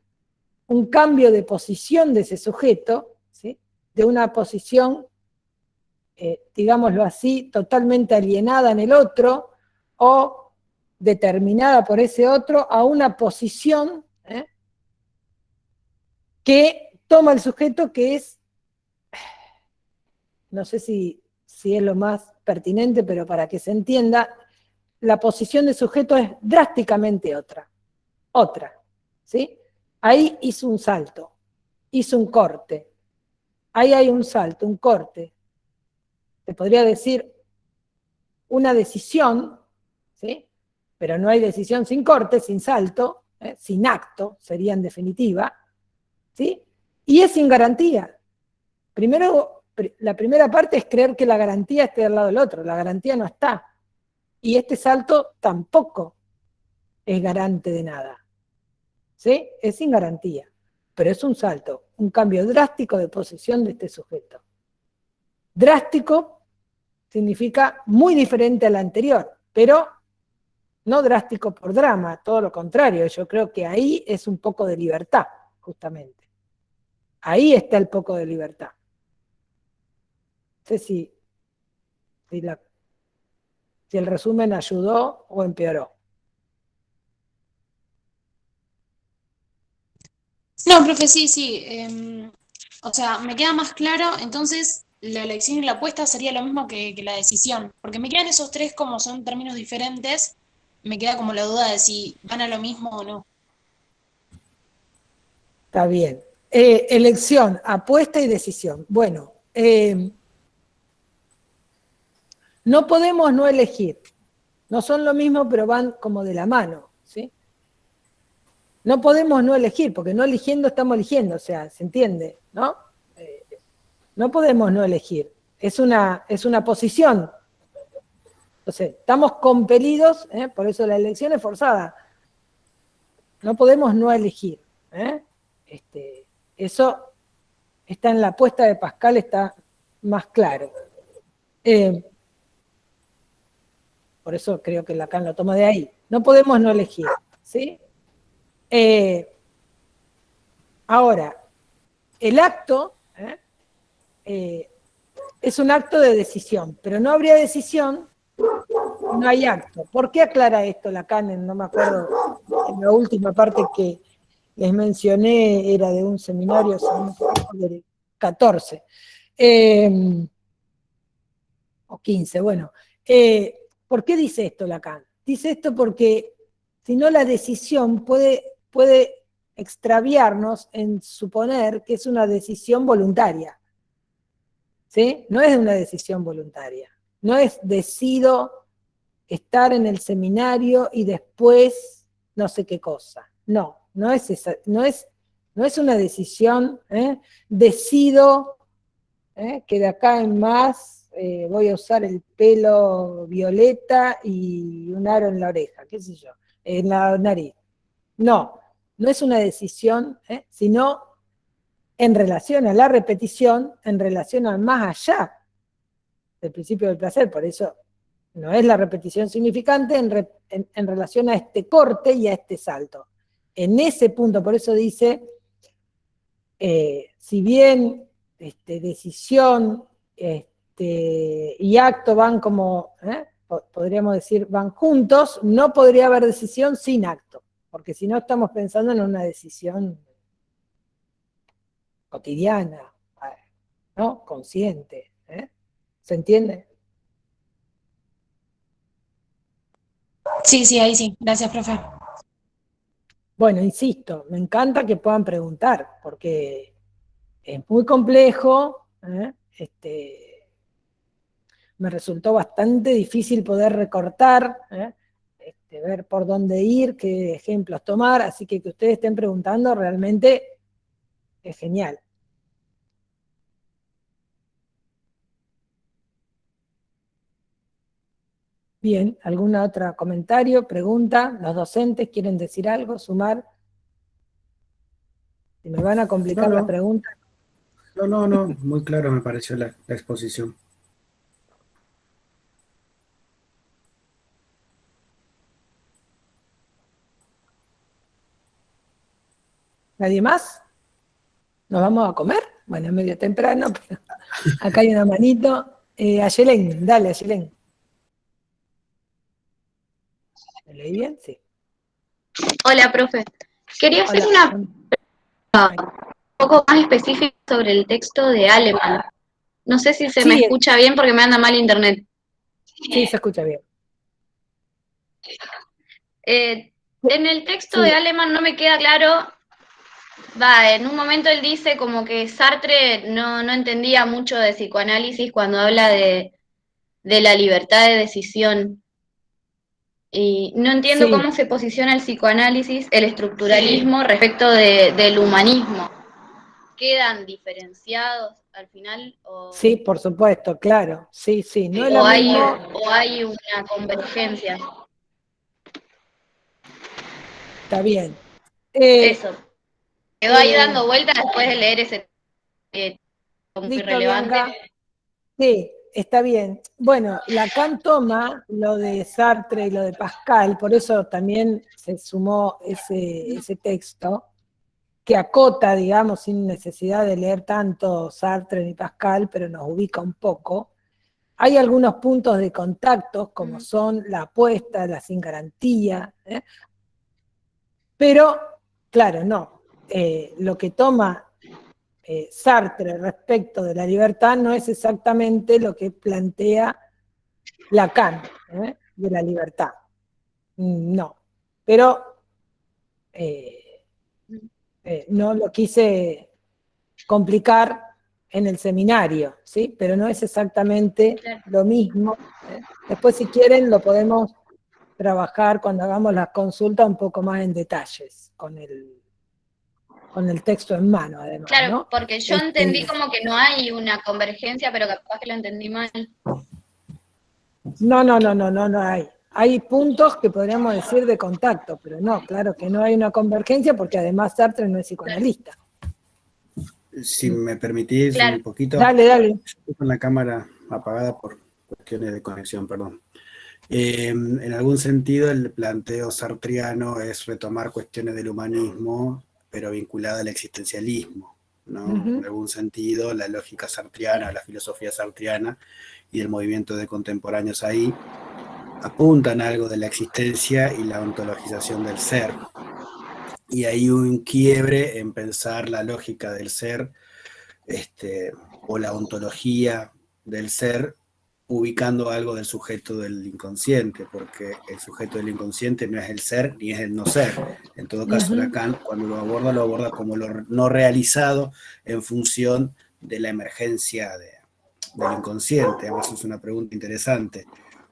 un cambio de posición de ese sujeto, ¿sí?, de una posición, digámoslo así, totalmente alienada en el otro, o determinada por ese otro, a una posición que toma el sujeto, que es, no sé si es lo más pertinente, pero para que se entienda, la posición de sujeto es drásticamente otra, ¿sí? Ahí hizo un salto, hizo un corte, ahí hay un salto, un corte, te podría decir una decisión, ¿sí?, pero no hay decisión sin corte, sin salto, sin acto, sería en definitiva, ¿sí? Y es sin garantía. Primero, la primera parte es creer que la garantía esté al lado del otro, la garantía no está, y este salto tampoco es garante de nada, ¿sí? Es sin garantía, pero es un salto, un cambio drástico de posición de este sujeto. Drástico significa muy diferente al anterior, pero no drástico por drama, todo lo contrario, yo creo que ahí es un poco de libertad, justamente. Ahí está el poco de libertad. No sé si el resumen ayudó o empeoró. No, profe, sí. O sea, me queda más claro, entonces la elección y la apuesta sería lo mismo que la decisión, porque me quedan esos tres como son términos diferentes, me queda como la duda de si van a lo mismo o no. Está bien. Elección, apuesta y decisión. Bueno, no podemos no elegir. No son lo mismo, pero van como de la mano, ¿sí? No podemos no elegir, porque no eligiendo estamos eligiendo, o sea, ¿se entiende? ¿No? No podemos no elegir. Es una posición. Entonces, estamos compelidos, por eso la elección es forzada. No podemos no elegir. Eso está en la apuesta de Pascal, está más claro. Por eso creo que Lacan lo toma de ahí. No podemos no elegir, ¿sí? Ahora, el acto es un acto de decisión, pero no habría decisión, no hay acto. ¿Por qué aclara esto Lacan? No me acuerdo, en la última parte que les mencioné era de un seminario de 14 o 15, bueno. ¿Por qué dice esto Lacan? Dice esto porque si no la decisión puede extraviarnos en suponer que es una decisión voluntaria, ¿sí? No es una decisión voluntaria, no es decido estar en el seminario y después no sé qué cosa, no es esa, no es una decisión, decido que de acá en más voy a usar el pelo violeta y un aro en la oreja, qué sé yo, en la nariz. No es una decisión, sino en relación a la repetición, en relación al más allá del principio del placer. Por eso no es la repetición significante en relación a este corte y a este salto. En ese punto, por eso dice, si bien decisión y acto van como, podríamos decir, van juntos, no podría haber decisión sin acto, porque si no estamos pensando en una decisión cotidiana, ¿no? Consciente. ¿Se entiende? Sí, ahí sí. Gracias, profe. Bueno, insisto, me encanta que puedan preguntar, porque es muy complejo, me resultó bastante difícil poder recortar, ver por dónde ir, qué ejemplos tomar, así que ustedes estén preguntando realmente es genial. Bien, ¿algún otro comentario, pregunta? ¿Los docentes quieren decir algo, sumar? Si me van a complicar las preguntas. No, muy claro me pareció la exposición. ¿Nadie más? ¿Nos vamos a comer? Bueno, es medio temprano, pero acá hay una manito. Ayelén, dale, Ayelén. ¿Me leí bien? Sí. Hola, profe. Quería hacer Hola. un poco más específica sobre el texto de Aleman. No sé si se me escucha bien porque me anda mal internet. Sí, se escucha bien. En el texto de Aleman no me queda claro. En un momento él dice como que Sartre no entendía mucho de psicoanálisis cuando habla de la libertad de decisión. Y no entiendo cómo se posiciona el psicoanálisis, el estructuralismo respecto del humanismo. ¿Quedan diferenciados al final? Sí, por supuesto, claro. Sí, no es o lo mismo. hay una convergencia. Está bien. Eso. Quedó ahí dando vueltas después de leer ese como listo, irrelevante. Bianca. Sí, está bien. Bueno, Lacan toma lo de Sartre y lo de Pascal, por eso también se sumó ese texto, que acota, digamos, sin necesidad de leer tanto Sartre ni Pascal, pero nos ubica un poco. Hay algunos puntos de contacto, como son la apuesta, la sin garantía, pero, claro, no. Lo que toma Sartre respecto de la libertad no es exactamente lo que plantea Lacan de la libertad. No. Pero no lo quise complicar en el seminario, ¿sí? Pero no es exactamente lo mismo. Después, si quieren, lo podemos trabajar cuando hagamos la consulta un poco más en detalles, con el texto en mano, además, Claro, ¿no? porque yo entendí como que no hay una convergencia, pero capaz que lo entendí mal. No hay. Hay puntos que podríamos decir de contacto, pero no, claro que no hay una convergencia porque además Sartre no es psicoanalista. Si me permitís un poquito. Dale. Estoy con la cámara apagada por cuestiones de conexión, perdón. En algún sentido, el planteo sartriano es retomar cuestiones del humanismo, pero vinculada al existencialismo, ¿no? En algún sentido, la lógica sartriana, la filosofía sartriana y el movimiento de contemporáneos ahí apuntan a algo de la existencia y la ontologización del ser. Y hay un quiebre en pensar la lógica del ser o la ontología del ser, ubicando algo del sujeto del inconsciente, porque el sujeto del inconsciente no es el ser ni es el no ser. En todo caso, Lacan, cuando lo aborda como lo no realizado en función de la emergencia del inconsciente. Además, es una pregunta interesante,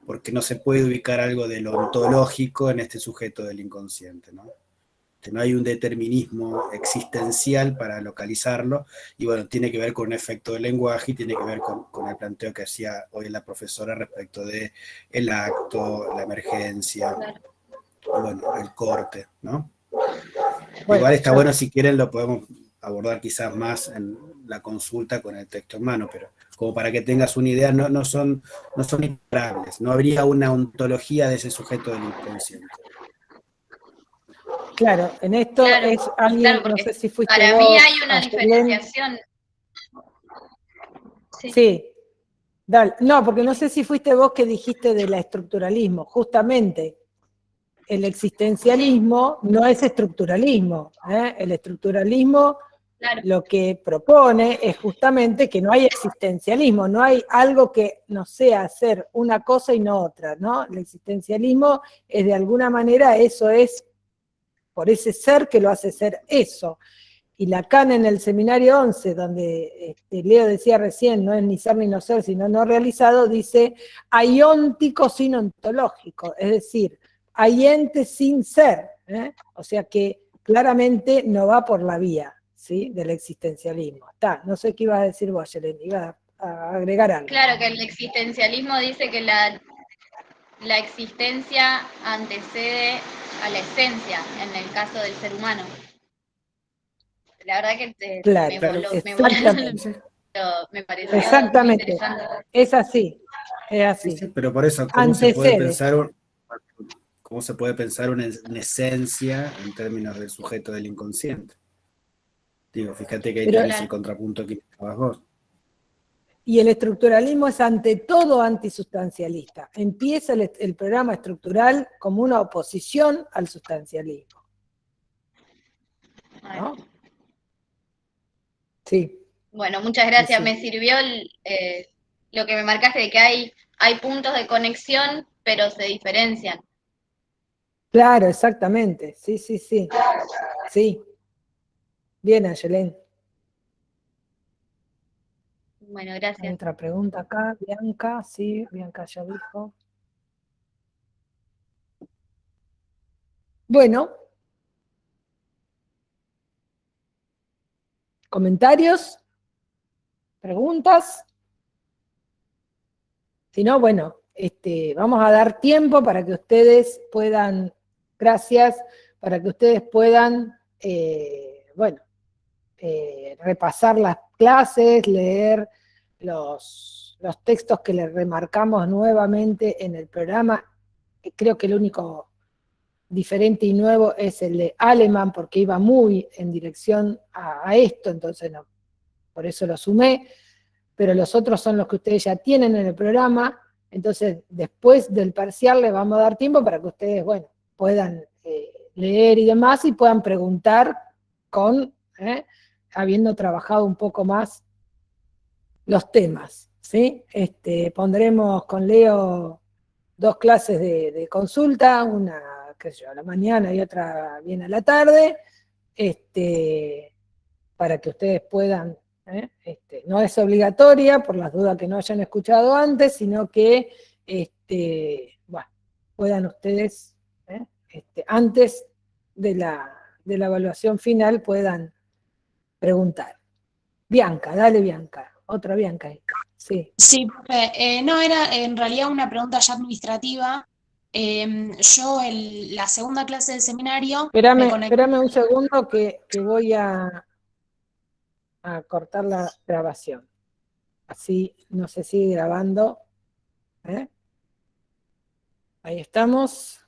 porque no se puede ubicar algo de lo ontológico en este sujeto del inconsciente, ¿no? No hay un determinismo existencial para localizarlo, y bueno, tiene que ver con un efecto del lenguaje y tiene que ver con el planteo que hacía hoy la profesora respecto de el acto, la emergencia, bueno, el corte, ¿no? Bueno, igual está bueno, si quieren lo podemos abordar quizás más en la consulta con el texto en mano, pero como para que tengas una idea, no son imparables, no habría una ontología de ese sujeto del inconsciente. Claro, en esto Claro, es alguien, claro, no porque sé si fuiste para vos, mí hay una Ayelen. diferenciación. Sí. Sí, dale. No, porque no sé si fuiste vos que dijiste del estructuralismo. Justamente, el existencialismo no es estructuralismo. El estructuralismo Claro. lo que propone es justamente que no hay existencialismo, no hay algo que no sea hacer una cosa y no otra, ¿no? El existencialismo es de alguna manera, eso es por ese ser que lo hace ser eso. Y Lacan en el seminario 11, donde Leo decía recién, no es ni ser ni no ser, sino no realizado, dice, hay óntico sin ontológico, es decir, hay ente sin ser, o sea que claramente no va por la vía, ¿sí?, del existencialismo. Está, no sé qué ibas a decir vos, Yelena, iba a agregar algo. Claro que el existencialismo dice que la existencia antecede a la esencia, en el caso del ser humano. La verdad que Claro, exactamente. me pareció muy Exactamente, interesante. es así, es Sí, así. sí, pero por eso, Antecede. ¿cómo se puede pensar una esencia en términos del sujeto del inconsciente? Digo, fíjate que ahí Pero, tenés el contrapunto que estabas vos. y el estructuralismo es ante todo antisustancialista. Empieza el programa estructural como una oposición al sustancialismo, ¿no? Sí. Bueno, muchas gracias. Sí. Me sirvió lo que me marcaste de que hay puntos de conexión, pero se diferencian. Claro, exactamente. Sí. Sí. Bien, Ayelen. Bueno, Hay gracias. otra pregunta acá, Bianca, sí, Bianca ya dijo. Bueno. ¿Comentarios? ¿Preguntas? Si no, bueno, vamos a dar tiempo para que ustedes puedan, gracias, para que ustedes puedan, repasar las clases, leer los textos que les remarcamos nuevamente en el programa. Creo que el único diferente y nuevo es el de Aleman, porque iba muy en dirección a esto, entonces no, por eso lo sumé, pero los otros son los que ustedes ya tienen en el programa, entonces después del parcial les vamos a dar tiempo para que ustedes, bueno, puedan leer y demás y puedan preguntar habiendo trabajado un poco más los temas, ¿sí? Pondremos con Leo 2 clases de consulta, una, qué sé yo, a la mañana y otra bien a la tarde, para que ustedes puedan, no es obligatoria, por las dudas que no hayan escuchado antes, sino que, puedan ustedes, antes de la evaluación final, puedan preguntar. Bianca, dale Bianca, otra Bianca ahí. Sí. Sí, profe. No, era en realidad una pregunta ya administrativa. Yo la segunda clase del seminario me conecté. Espérame un segundo que voy a cortar la grabación. Así no se sigue grabando. Ahí estamos.